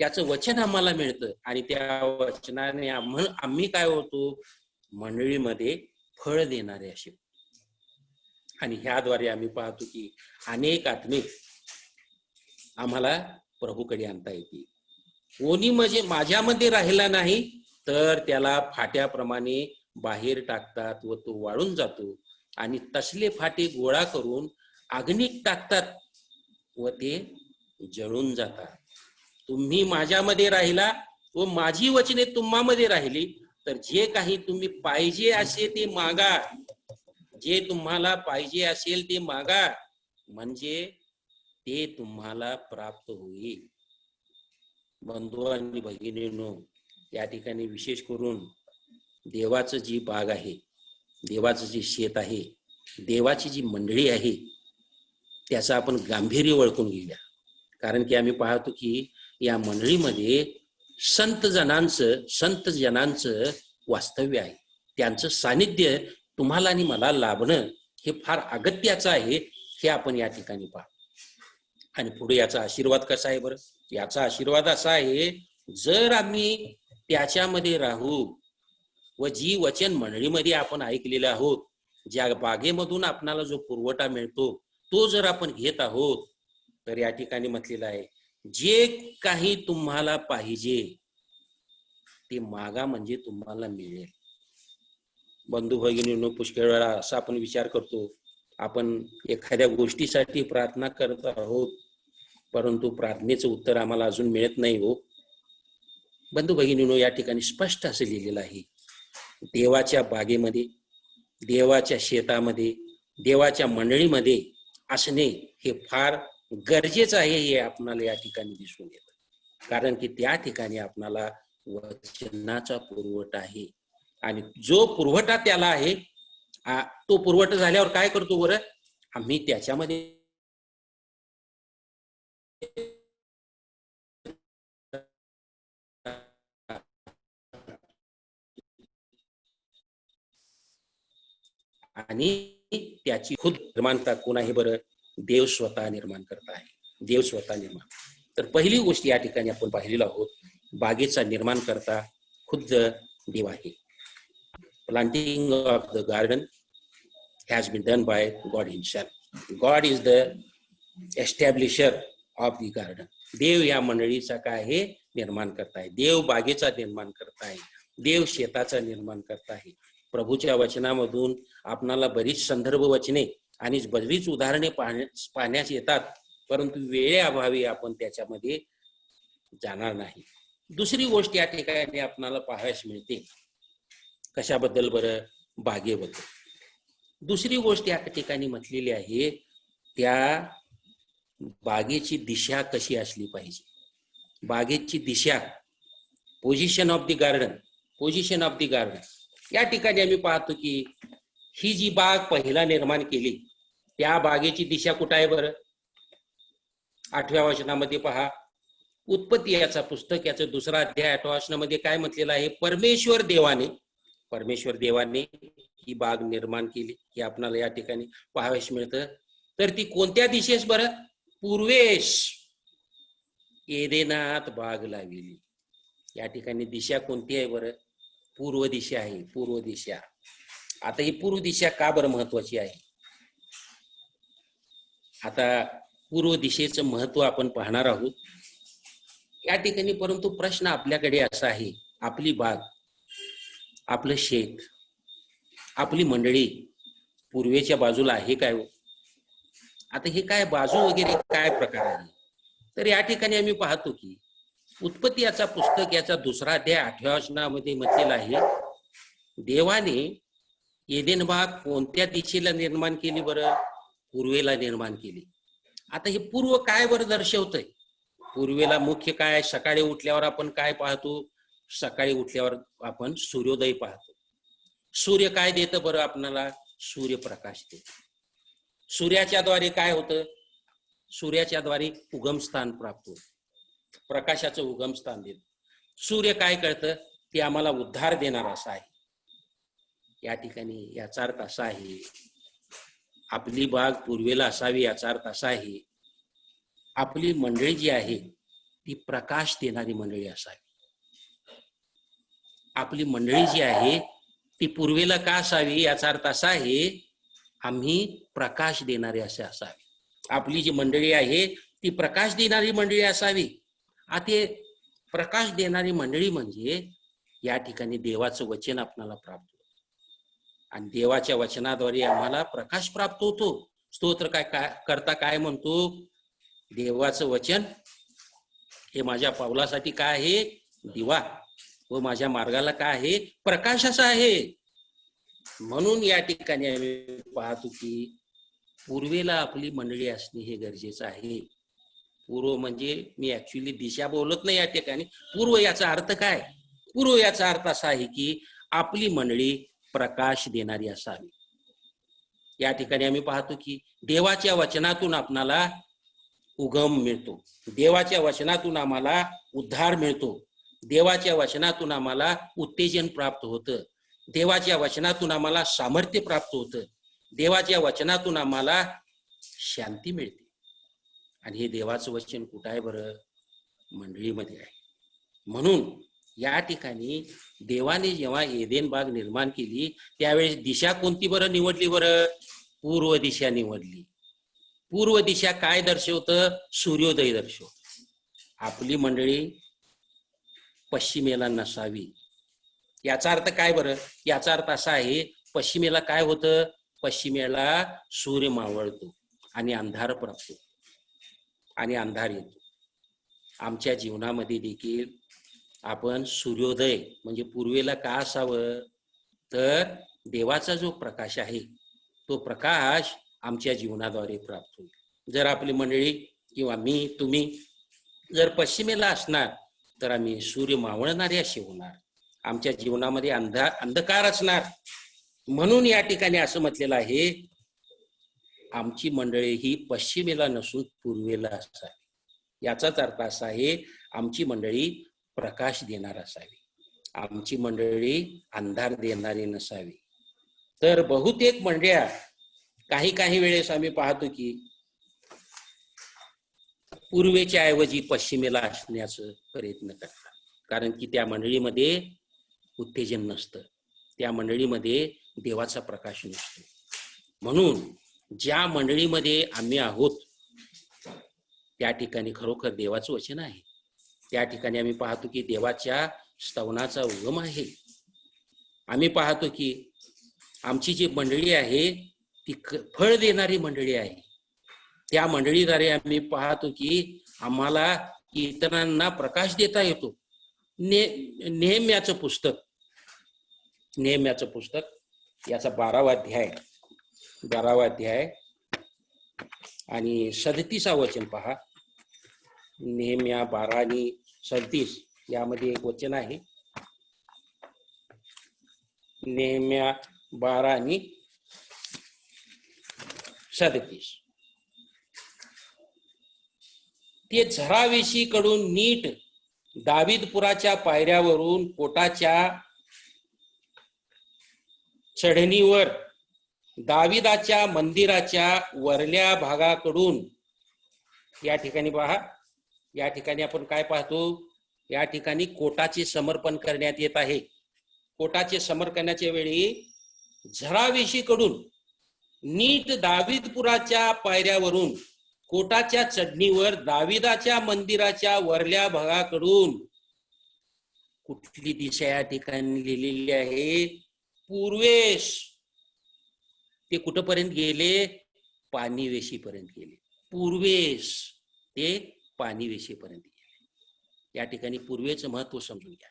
त्याचं वचन आम्हाला मिळतं आणि त्या वचनाने आम्ही काय होतो? मंडळीमध्ये फळ देणारे असे. आणि ह्याद्वारे आम्ही पाहतो की अनेक आत्मिक आम्हाला प्रभूकडे आणता येतील. कोणी म्हणजे माझ्यामध्ये राहिला नाही तर त्याला फाट्याप्रमाणे बाहेर टाकतात व तो वाळून जातो. आणि तसले फाटे गोळा करून अग्नीत टाकतात व ते जळून जातात. तुम्ही माझ्यामध्ये राहिला व माझी वचने तुम्हामध्ये राहिली तर जे काही तुम्ही पाहिजे असे ते मागा. जे तुम्हाला पाहिजे असेल ते मागा, म्हणजे ते तुम्हाला प्राप्त होईल. बंधू आणि भगिनींनो, या ठिकाणी विशेष करून देवाचं जी बाग आहे, देवाचं जे शेत आहे, देवाची जी मंडळी आहे, त्याचं आपण गांभीर्य ओळखून घेऊया. कारण की आम्ही पाहतो की या मंडळीमध्ये संत जनांचं वास्तव्य आहे. त्यांचं सानिध्य तुम्हाला आणि मला लाभणं हे फार अगत्याचं आहे. हे आपण या ठिकाणी पाहतो. आणि पुढे याचा आशीर्वाद कसा आहे बरं? याचा आशीर्वाद असा आहे, जर आम्ही त्याच्यामध्ये राहू व जी वचन मंडळीमध्ये आपण ऐकलेलं आहोत, ज्या बागेमधून आपणाला जो पुरवठा मिळतो तो जर आपण घेत आहोत, तर या ठिकाणी म्हटलेलं आहे, जे काही तुम्हाला पाहिजे ते मागा म्हणजे तुम्हाला मिळेल. बंधू भगिनींनो, पुष्कळ वेळा असा आपण विचार करतो, आपण एखाद्या गोष्टीसाठी प्रार्थना करत आहोत परंतु प्रार्थनेचं उत्तर आम्हाला अजून मिळत नाही हो. बंधू भगिनींनो, या ठिकाणी स्पष्ट असं लिहिलेलं आहे, देवाच्या बागेमध्ये, देवाच्या शेतामध्ये, देवाच्या मंडळीमध्ये असणे हे फार गरजेचं आहे. हे आपणाला या ठिकाणी दिसून येतं. कारण की त्या ठिकाणी आपणाला वचनाचा पुरवठा आहे. आणि जो पुरवठा त्याला आहे, तो पुरवठा झाल्यावर काय करतो बरं? आम्ही त्याच्यामध्ये आणि त्याची खुद निर्माणता कोण आहे बरं? देव स्वतः निर्माण करत आहे. देव स्वतः निर्माण. तर पहिली गोष्ट या ठिकाणी आपण पाहिलेलो आहोत, बागेचा निर्माण करता खुद्द देव आहे. Planting of the garden has been done by God himself. God is the establisher of the garden. देव या मंडळीचा काय आहे? निर्माण करताय. देव बागेचा निर्माण करताय. देव शेताचा निर्माण करताय. प्रभूच्या वचनामधून आपणाला बरीच संदर्भ वचने आणि बरीच उदाहरणे पाहण्यास येतात, परंतु वेळेअभावी आपण त्याच्यामध्ये जाणार नाही. दुसरी गोष्ट या ठिकाणी आपणाला पाहायला मिळते, कशाबद्दल बरं? बागेबद्दल. दुसरी गोष्ट या ठिकाणी म्हटलेली आहे, त्या बागेची दिशा कशी असली पाहिजे. बागेची दिशा, position of the garden, position of the garden. या ठिकाणी आम्ही पाहतो की ही जी बाग पहिला निर्माण केली, त्या बागेची दिशा कुठं आहे बरं? 8व्या वचनामध्ये पहा, उत्पत्ती याचा पुस्तक, याचा 2रा अध्याय 8व्या वचनामध्ये काय म्हटलेलं आहे? परमेश्वर देवाने ही बाग निर्माण केली. हे आपल्याला या ठिकाणी पाहावयास मिळतं. तर ती कोणत्या दिशेस बरं? पूर्वेस एदेनात बाग लावली. या ठिकाणी दिशा कोणती आहे बरं? पूर्व दिशा आहे. पूर्व दिशा. आता ही पूर्व दिशा का बरं महत्वाची आहे? आता पूर्व दिशेचं महत्व आपण पाहणार आहोत या ठिकाणी. परंतु प्रश्न आपल्याकडे असा आहे, आपली बाग, आपलं शेत, आपली मंडळी पूर्वेच्या बाजूला आहे काय? आता हे काय बाजू वगैरे काय प्रकार आहे? तर या ठिकाणी आम्ही पाहतो की उत्पत्ती याचा पुस्तक याचा 2रा अध्याय 8व्या वचनामध्ये म्हटलेला आहे, देवाने एदेन बाग कोणत्या दिशेला निर्माण केली बरं? पूर्वेला निर्माण केली. आता हे पूर्व काय बरं दर्शवतंय? पूर्वेला मुख्य काय? सकाळी उठल्यावर आपण काय पाहतो? सकाळी उठल्यावर आपण सूर्योदय पाहतो. सूर्य काय देतं बरं आपल्याला? सूर्यप्रकाश देतो. सूर्याच्या द्वारे काय होतं? सूर्याच्या द्वारे उगमस्थान प्राप्त होतं, प्रकाशाचं उगमस्थान देतो. सूर्य काय करतं? ते आम्हाला उद्धार देणार असा आहे. या ठिकाणी याचा अर्थ असा आहे, आपली बाग पूर्वेला असावी याचा अर्थ असा आहे, आपली मंडळी जी आहे ती प्रकाश देणारी मंडळी असावी. आपली मंडळी जी आहे ती पूर्वेला का असावी याचा अर्थ असा आहे, आम्ही प्रकाश देणारे असे असावे. आपली जी मंडळी आहे ती प्रकाश देणारी मंडळी असावी. आता प्रकाश देणारी मंडळी म्हणजे या ठिकाणी देवाचं वचन आपल्याला प्राप्त होतं आणि देवाच्या वचनाद्वारे आम्हाला प्रकाश प्राप्त होतो. स्तोत्र काय करता काय म्हणतो? देवाचं वचन हे माझ्या पावलासाठी काय आहे? दिवा, व माझ्या मार्गाला काय आहे? प्रकाश असा आहे. म्हणून या ठिकाणी आम्ही पाहतो की पूर्वेला आपली मंडळी असणे हे गरजेचं आहे. पूर्व म्हणजे मी ऍक्च्युली दिशा बोलत नाही या ठिकाणी. पूर्व याचा अर्थ काय? पूर्व याचा अर्थ असा आहे की आपली मंडळी प्रकाश देणारी असावी. या ठिकाणी आम्ही पाहतो की देवाच्या वचनातून आपणाला उगम मिळतो, देवाच्या वचनातून आम्हाला उद्धार मिळतो, देवाच्या वचनातून आम्हाला उत्तेजन प्राप्त होतं, देवाच्या वचनातून आम्हाला सामर्थ्य प्राप्त होतं, देवाच्या वचनातून आम्हाला शांती मिळते. आणि हे देवाचं वचन कुठं आहे बरं? मंडळीमध्ये आहे. म्हणून या ठिकाणी देवाने जेव्हा एदेन बाग निर्माण केली त्यावेळेस दिशा कोणती बरं निवडली बरं? पूर्व दिशा निवडली. पूर्व दिशा काय दर्शवतं? सूर्योदय दर्शवतं. आपली मंडळी पश्चिमेला नसावी. याचा अर्थ काय बरं? याचा अर्थ असा आहे, पश्चिमेला काय होतं? पश्चिमेला सूर्य मावळतो आणि अंधार प्राप्त होतो आणि अंधार येतो. आमच्या जीवनामध्ये देखील आपण सूर्योदय म्हणजे पूर्वेला का असावं? तर देवाचा जो प्रकाश आहे तो प्रकाश आमच्या जीवनाद्वारे प्राप्त होईल. जर आपली मंडळी किंवा मी तुम्ही जर पश्चिमेला असणार तर आम्ही सूर्य मावळणारे असे होणार, आमच्या जीवनामध्ये अंधकार असणार. म्हणून या ठिकाणी असं म्हटलेलं आहे, आमची मंडळी ही पश्चिमेला नसून पूर्वेला असावी. याचाच अर्थ असा आहे, आमची मंडळी प्रकाश देणार असावी, आमची मंडळी अंधार देणारी नसावी. तर बहुतेक मंडळ्या काही वेळेस आम्ही पाहतो की पूर्वेच्या ऐवजी पश्चिमेला असण्याचा प्रयत्न करतात, कारण की त्या मंडळीमध्ये उत्तेजन नसतं, त्या मंडळीमध्ये देवाचा प्रकाश नसतो. म्हणून ज्या मंडळीमध्ये आम्ही आहोत त्या ठिकाणी खरोखर देवाचं वचन आहे. त्या ठिकाणी आम्ही पाहतो की देवाच्या स्तवनाचा उगम आहे. आम्ही पाहतो की आमची जी मंडळी आहे ती फळ देणारी मंडळी आहे. त्या मंडळीद्वारे आम्ही पाहतो की आम्हाला इतरांना प्रकाश देता येतो. नेहम्याचं पुस्तक याचा 12वा अध्याय आणि 37 वचन पहा. नेहम्या 12 आणि 37 यामध्ये एक वचन आहे. नेहम्या 12 आणि 37. ते झरावेशी कडून नीट दाविदपुराच्या पायऱ्यावरून कोटाच्या चढणीवर दाविदाच्या मंदिराच्या वरल्या भागाकडून, या ठिकाणी पहा, या ठिकाणी आपण काय पाहतो? या ठिकाणी कोटाचे समर्पण करण्यात येत आहे. कोटाचे समर्पणाच्या वेळी झरावेशीकडून नीट दाविदपुराच्या पायऱ्यावरून कोटाच्या चढणीवर दाविदाच्या मंदिराच्या वरल्या भागाकडून, कुठली दिशा या ठिकाणी लिहिलेली आहे? पूर्वेस. ते कुठपर्यंत गेले? पाणीवेशीपर्यंत गेले. पूर्वेस ते पाणीवेशीपर्यंत गेले. या ठिकाणी पूर्वेचं महत्व समजून घ्या.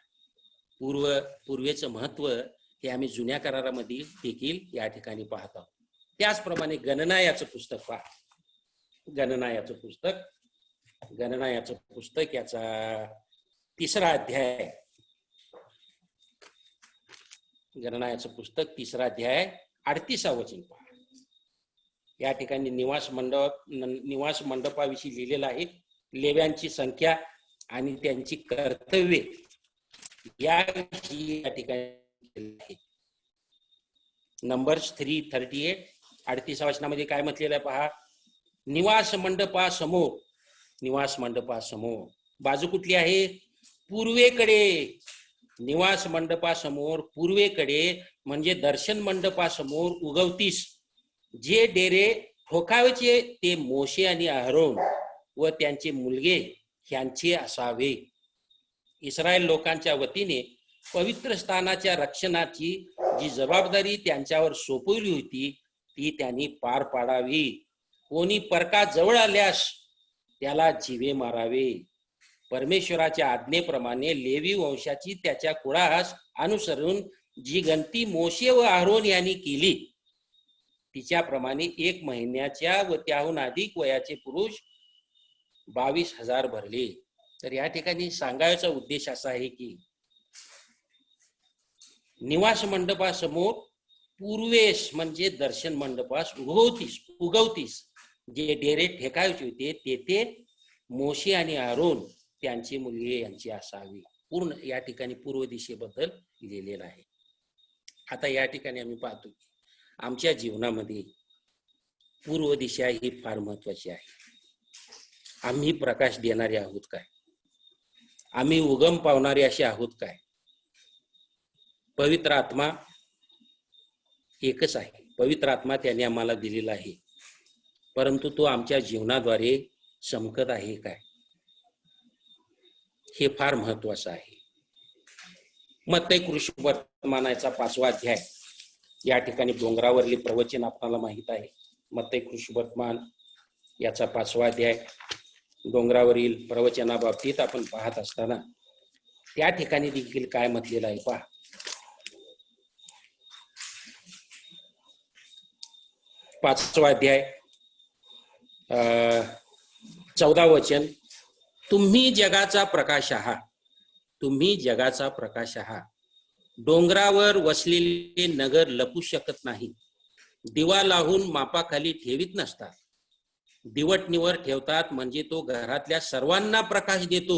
पूर्वेचं महत्व हे आम्ही जुन्या करारामध्ये देखील या ठिकाणी पाहत आहोत. त्याचप्रमाणे गणना याचं पुस्तक पहा. गणना याचं पुस्तक याचा 3रा अध्याय. गणना याचं पुस्तक 3रा अध्याय 38 वचन पहा. या ठिकाणी निवास मंडपाविषयी लिहिलेलं आहे. लेव्यांची संख्या आणि त्यांची कर्तव्ये याविषयी या ठिकाणी नंबर्स 3:38 38 वचनामध्ये काय म्हटलेलं आहे पहा. निवास मंडपासमोर बाजू कुठली आहे? पूर्वेकडे. निवास मंडपासमोर पूर्वेकडे म्हणजे दर्शन मंडपासमोर उगवतीस जे डेरे ठोकावचे ते मोशे आणि अहरोन व त्यांचे मुलगे ह्यांचे असावे. इस्रायल लोकांच्या वतीने पवित्र स्थानाच्या रक्षणाची जी जबाबदारी त्यांच्यावर सोपवली होती ती त्यांनी पार पाडावी. कोणी परका जवळ आल्यास त्याला जीवे मारावे. परमेश्वराच्या आज्ञेप्रमाणे लेवी वंशाची त्याच्या कुळास अनुसरून जी गणती मोशे व अहरोन यांनी केली तिच्याप्रमाणे 1 महिन्याच्या व त्याहून अधिक वयाचे पुरुष 22,000 भरले. तर या ठिकाणी सांगायचा उद्देश असा आहे की निवास मंडपासमोर पूर्वेस म्हणजे दर्शन मंडपास उगवतीस जे डेरे ठेकायचे होते तेथे मोशे आणि अहरोन त्यांची मुलगे यांची असावी. पूर्ण या ठिकाणी पूर्व दिशेबद्दल लिहिलेलं आहे. आता या ठिकाणी आम्ही पाहतो की आमच्या जीवनामध्ये पूर्व दिशा ही फार महत्वाची आहे. आम्ही प्रकाश देणारे आहोत काय? आम्ही उगम पावणारे असे आहोत काय? पवित्र आत्मा एकच आहे. पवित्र आत्मा त्याने आम्हाला दिलेला आहे, परंतु तो आमच्या जीवनाद्वारे चमकत आहे काय? हे फार महत्वाचं आहे. मत्तई कृष्ण वर्तमानाचा 5वा अध्याय. या ठिकाणी डोंगरावरली प्रवचन आपल्याला माहित आहे. मत्तई कृष्ण वर्तमान याचा 5वा अध्याय डोंगरावरील प्रवचनाबाबतीत आपण पाहत असताना त्या ठिकाणी देखील काय म्हटलेलं आहे पहा. 5वा अध्याय 14 वचन. तुम्ही जगाचा प्रकाश आहात. तुम्ही जगाचा प्रकाश आहात. डोंगरावर वसलेले नगर लपू शकत नाही. दिवा लावून मापाखाली ठेवीत नसतात. दिवटणीवर ठेवतात म्हणजे तो घरातल्या सर्वांना प्रकाश देतो.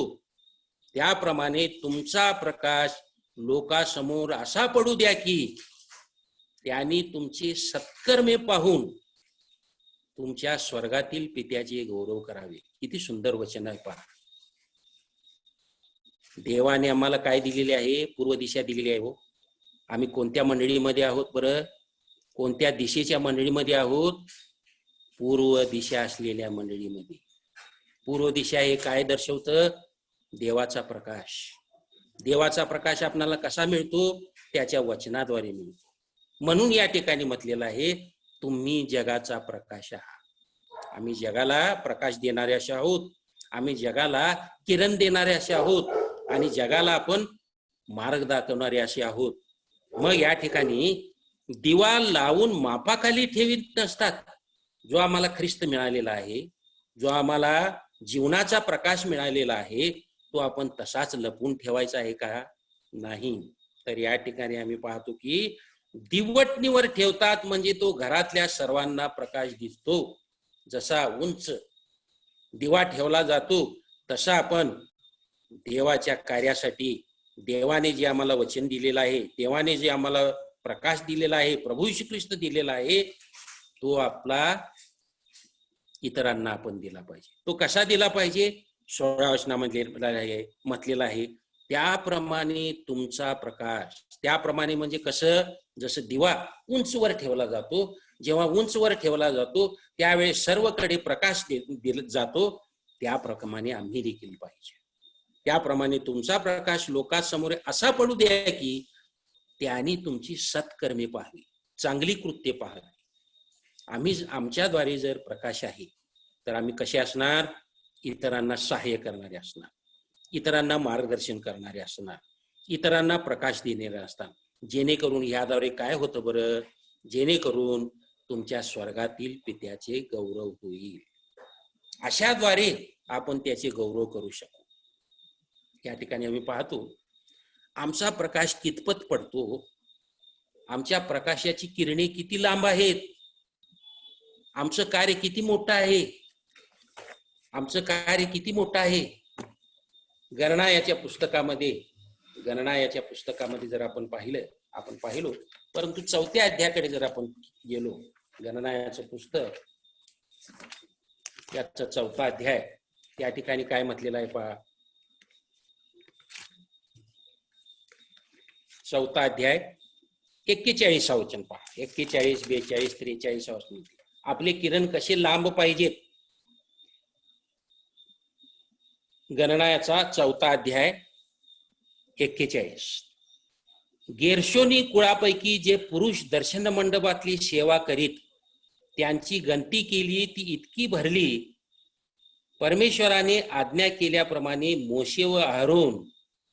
त्याप्रमाणे तुमचा प्रकाश लोकांसमोर असा पडू द्या की त्यांनी तुमचे सत्कर्मे पाहून तुमच्या स्वर्गातील पित्याचे गौरव करावे. किती सुंदर वचन आहे पहा. देवाने आम्हाला काय दिलेले आहे? पूर्व दिशा दिलेली आहे. हो, आम्ही कोणत्या मंडळीमध्ये आहोत बरं? कोणत्या दिशेच्या मंडळीमध्ये आहोत? पूर्व दिशा असलेल्या मंडळीमध्ये. पूर्व दिशा हे काय दर्शवतं? देवाचा प्रकाश. देवाचा प्रकाश आपल्याला कसा मिळतो? त्याच्या वचनाद्वारे मिळतो. म्हणून या ठिकाणी म्हटलेलं आहे तुम्ही जगाचा प्रकाश आहात. आम्ही जगाला प्रकाश देणारे असे आहोत. आम्ही जगाला किरण देणारे असे आहोत आणि जगाला आपण मार्ग दाखवणारे असे आहोत. मग या ठिकाणी दिवा लावून मापाखाली ठेवीत नसतात. जो आम्हाला ख्रिस्त मिळालेला आहे, जो आम्हाला जीवनाचा प्रकाश मिळालेला आहे, तो आपण तसाच लपवून ठेवायचा आहे का? नाही. तर या ठिकाणी आम्ही पाहतो की दिवटणीवर ठेवतात म्हणजे तो घरातल्या सर्वांना प्रकाश दिसतो. जसा उंच दिवा ठेवला जातो तसा आपण देवाच्या कार्यासाठी देवाने जे आम्हाला वचन दिलेलं आहे, देवाने जे आम्हाला प्रकाश दिलेला आहे, प्रभू येशू ख्रिस्त दिलेला आहे, तो आपला इतरांना आपण दिला पाहिजे. तो कसा दिला पाहिजे? 16 वचनामध्ये म्हटलेला आहे त्याप्रमाणे तुमचा प्रकाश. त्याप्रमाणे म्हणजे कसं? जसं दिवा उंचवर ठेवला जातो, जेव्हा उंचवर ठेवला जातो त्यावेळेस सर्वकडे प्रकाश दिला जातो, त्याप्रमाणे आम्ही देखील पाहिजे. त्याप्रमाणे तुमचा प्रकाश लोकांसमोर असा पडू द्या की त्यांनी तुमची सत्कर्मे पाहावी, चांगली कृत्ये पाहावी. आम्ही आमच्याद्वारे जर प्रकाश आहे तर आम्ही कसे असणार? इतरांना सहाय्य करणारे असणार. इतरांना मार्गदर्शन करणारे असणार, इतरांना प्रकाश देणारे असतात. जेणेकरून याद्वारे काय होतं बरं, जेणेकरून तुमच्या स्वर्गातील पित्याचे गौरव होईल. अशाद्वारे आपण त्याचे गौरव करू शकू. या ठिकाणी आम्ही पाहतो आमचा प्रकाश कितपत पडतो, आमच्या प्रकाशाची किरणे किती लांब आहेत, आमचं कार्य किती मोठं आहे, आमचं कार्य किती मोठं आहे. गणना याच्या पुस्तकामध्ये जर आपण पाहिलो, परंतु 4थ्या अध्यायाकडे जर आपण गेलो, गणना याचं पुस्तक याचा 4था अध्याय, त्या ठिकाणी काय म्हटलेलं आहे पहा. 4था अध्याय 41 वचन पहा. 41, 42, 43 वचन. आपले किरण कसे लांब पाहिजेत. गणना याचा 4था अध्याय 41. गेर्शोनी कुळापैकी जे पुरुष दर्शन मंडपातली सेवा करीत त्यांची गणती केली, ती इतकी भरली. परमेश्वराने आज्ञा केल्याप्रमाणे मोशे व आरोन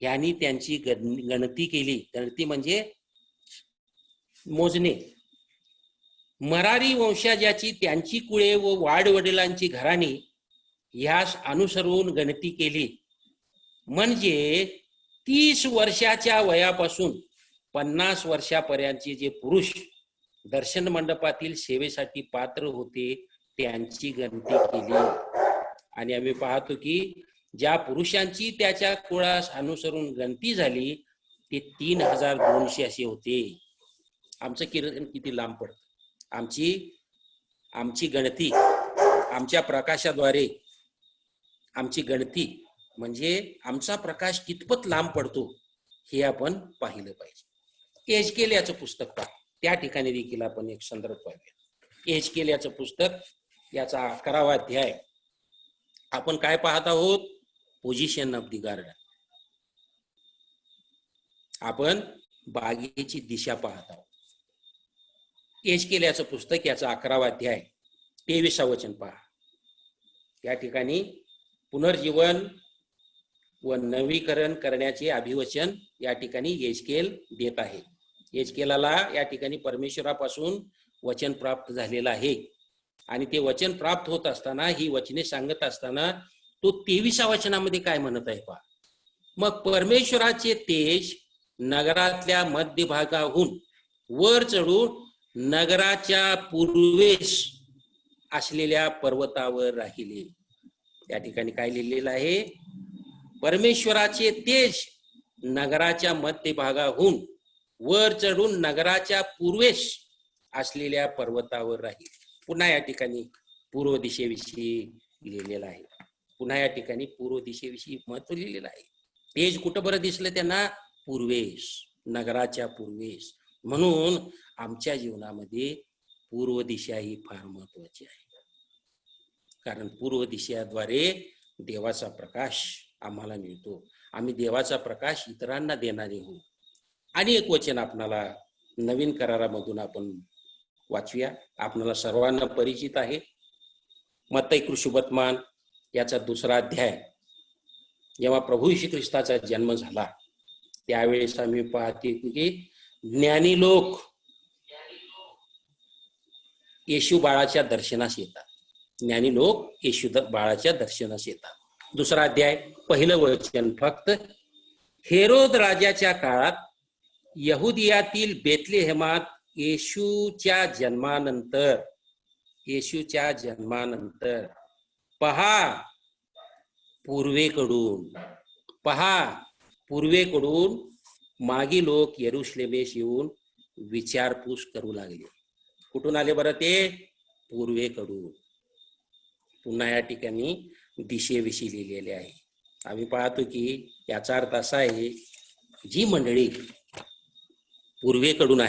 यांनी त्यांची गणती केली. गणती म्हणजे मोजणे. मरारी वंशाजाची त्यांची कुळे व वाडवडिलांची घराणी ह्यास अनुसरून गणती केली. म्हणजे 30 वर्षाच्या वयापासून 50 वर्षापर्यंतचे जे पुरुष दर्शन मंडपातील सेवेसाठी पात्र होते त्यांची गणती केली. आणि आम्ही पाहतो की ज्या पुरुषांची त्याच्या कुळास अनुसरून गणती झाली ते 3200 असे होते. आमचं किरण किती लांब पडतं. आमची गणती, आमच्या प्रकाशाद्वारे आमची गणती म्हणजे आमचा प्रकाश कितपत लांब पडतो हे आपण पाहिलं पाहिजे. एजकेल याचं पुस्तक पहा. त्या ठिकाणी देखील आपण एक संदर्भ पाहूया. एजकेल याचं पुस्तक याचा 11वा अध्याय. आपण काय पाहत आहोत, पोझिशन ऑफ द गार्डन. आपण बागेची दिशा पाहत आहोत. एजकेल याचं पुस्तक याचा 11वा अध्याय 23 वचन पहा. या ठिकाणी पुनर्जीवन व नवीकरण करण्याचे अभिवचन या ठिकाणी एजकेल देत आहे. एजकेलाला या ठिकाणी परमेश्वरापासून वचन प्राप्त झालेलं आहे आणि ते वचन प्राप्त होत असताना, ही वचने सांगत असताना तो 23 वचनामध्ये काय म्हणत आहे पहा. मग परमेश्वराचे तेज नगरातल्या मध्यभागाहून वर चढून नगराच्या पूर्वेस असलेल्या पर्वतावर राहिले. या ठिकाणी काय लिहिलेलं आहे, परमेश्वराचे तेज नगराच्या मध्यभागाहून वर चढून नगराच्या पूर्वेस असलेल्या पर्वतावर राहील. पुन्हा या ठिकाणी पूर्व दिशेविषयी लिहिलेलं आहे. पुन्हा या ठिकाणी पूर्व दिशेविषयी महत्व लिहिलेलं आहे. तेज कुठं बरं दिसलं त्यांना, पूर्वेस, नगराच्या पूर्वेस. म्हणून आमच्या जीवनामध्ये पूर्व दिशा ही फार महत्वाची आहे. कारण पूर्व दिशेद्वारे देवाचा प्रकाश आम्हाला मिळतो. आम्ही देवाचा प्रकाश इतरांना देणारे होऊ. आणि एक वचन आपणाला नवीन करारामधून आपण वाचूया. आपणाला सर्वांना परिचित आहे. मत्तई कृषुवर्तमान याचा 2रा अध्याय. जेव्हा प्रभू येशू ख्रिस्ताचा जन्म झाला त्यावेळेस आम्ही पाहते की ज्ञानी लोक येशू बाळाच्या दर्शनास येतात. ज्ञानी लोक येशू बाळाच्या दर्शनास येतात. 2रा अध्याय 1 वचन. फक्त हेरोद राजाच्या काळात यहुदियातील बेथलेहेमात येशूच्या जन्मानंतर पहा पूर्वेकडून मागी लोक यरुशलेमेस येऊन विचारपूस करू लागले. कुठून आले बरं ते? पूर्वेकडून. पुन्हा या ठिकाणी दिशेविषयी लिहिलेले आहे. आम्ही पाहतो की याचा अर्थ असा आहे, जी मंडळी पूर्वेकडून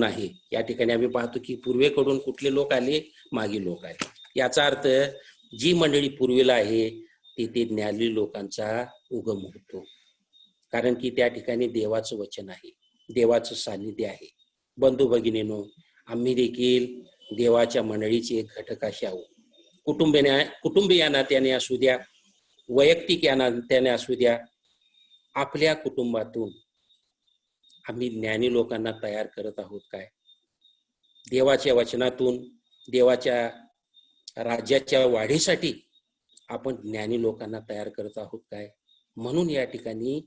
आहे या ठिकाणी आम्ही पाहतो की पूर्वेकडून कुठले लोक आले? मागे लोक आले. याचा अर्थ जी मंडळी पूर्वेला आहे तिथे ज्ञानी लोकांचा उगम होतो. कारण की त्या ठिकाणी देवाचं वचन आहे, देवाचं सानिध्य आहे. बंधू भगिनींनो, आम्ही देखील देवाच्या मंडळीचे एक घटक असे आहोत. कुटुंबीय नात्याने असू द्या, वैयक्तिक या नात्याने असू द्या, आपल्या कुटुंबातून आम्ही ज्ञानी लोकांना तयार करत आहोत काय? देवाच्या वचनातून देवाच्या राज्याच्या वाढीसाठी आपण ज्ञानी लोकांना तयार करत आहोत काय? म्हणून या ठिकाणी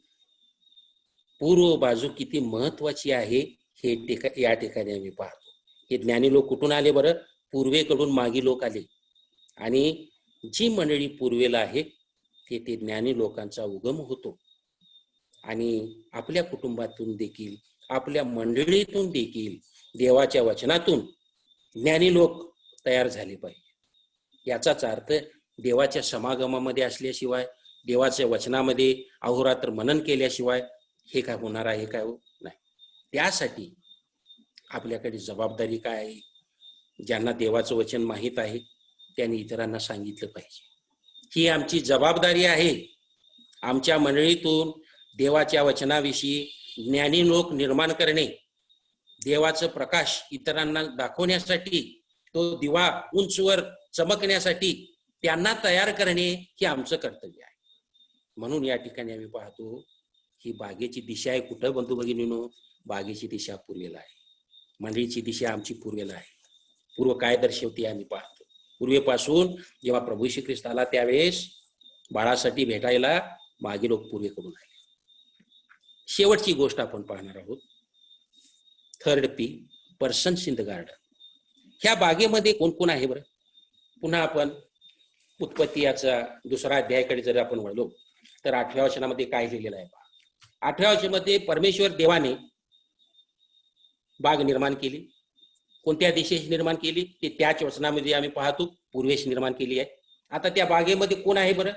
पूर्व बाजू किती महत्वाची आहे हे या ठिकाणी आम्ही पाहतो. हे ज्ञानी लोक कुठून आले बरं? पूर्वेकडून मागी लोक आले. आणि जी मंडळी पूर्वेला आहे ते ज्ञानी लोकांचा उगम होतो. आणि आपल्या कुटुंबातून देखील, आपल्या मंडळीतून देखील देवाच्या वचनातून ज्ञानी लोक तयार झाले पाहिजे. याचाच अर्थ देवाच्या समागमामध्ये असल्याशिवाय, देवाच्या वचनामध्ये अहोरात्र मनन केल्याशिवाय हे काय होणार आहे? काय नाही. त्यासाठी आपल्याकडे जबाबदारी काय आहे? ज्यांना देवाचं वचन माहीत आहे त्यांनी इतरांना सांगितलं पाहिजे. ही आमची जबाबदारी आहे. आमच्या मंडळीतून देवाच्या वचनाविषयी ज्ञानी लोक निर्माण करणे, देवाचं प्रकाश इतरांना दाखवण्यासाठी, तो दिवा उंचवर चमकण्यासाठी त्यांना तयार करणे हे आमचं कर्तव्य आहे. म्हणून या ठिकाणी आम्ही पाहतो ही बागेची दिशा आहे कुठं बंधू भगिनीनो? बागेची दिशा पूर्वेला आहे. मंडळीची दिशा आमची पूर्वेला आहे. पूर्व काय दर्शवते आम्ही पाहतो. पूर्वेपासून जेव्हा प्रभू श्री ख्रिस्त आला त्यावेळेस बाळासाठी भेटायला मागे लोक पूर्वेकडून आले. शेवटची गोष्ट आपण पाहणार आहोत. Third P, persons in the garden. ह्या बागेमध्ये कोण कोण आहे बरं? पुन्हा आपण उत्पत्ती याचा 2रा अध्यायाकडे जर आपण वळलो तर 8व्या वचनामध्ये काय लिहिलेलं आहे पहा. 8व्या वचनामध्ये परमेश्वर देवाने बाग निर्माण केली. कोणत्या दिशेस निर्माण केली ते त्याच वचनामध्ये आम्ही पाहतो. पूर्वेस निर्माण केली आहे. आता त्या बागेमध्ये कोण आहे बरं?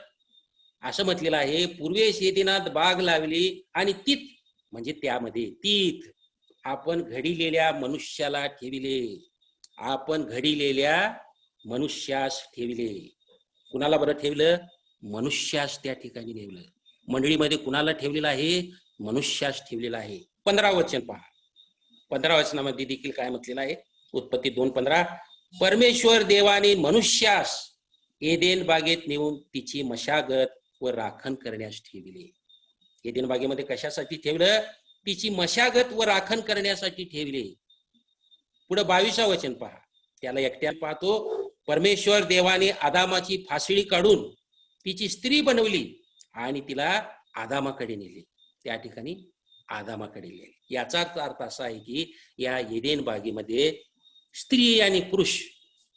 असं म्हटलेलं आहे, पूर्वेस येतीनाथ बाग लावली आणि तीत म्हणजे त्यामध्ये तीत आपण घडिलेल्या मनुष्याला ठेविले. आपण घडिलेल्या मनुष्यास ठेविले. कुणाला बरं ठेवलं? मनुष्यास त्या ठिकाणी ठेवलं. मंडळीमध्ये कुणाला ठेवलेलं आहे? मनुष्यास ठेवलेला आहे. 15 वचन पहा. 15 वचनामध्ये देखील काय म्हटलेलं आहे? उत्पत्ती 2:15, परमेश्वर देवाने मनुष्यास एदेन बागेत नेऊन तिची मशागत व राखण करण्यास ठेविले. एदेन बागेमध्ये कशासाठी ठेवलं? तिची मशागत व राखण करण्यासाठी ठेवले. पुढे 22 वचन पहा. त्याला एकट्याला पाहतो. परमेश्वर देवाने आदामाची फासळी काढून तिची स्त्री बनवली आणि तिला आदामाकडे नेले. त्या ठिकाणी आदामाकडे नेले. याचाच अर्थ असा आहे की या एदेन बागेमध्ये स्त्री आणि पुरुष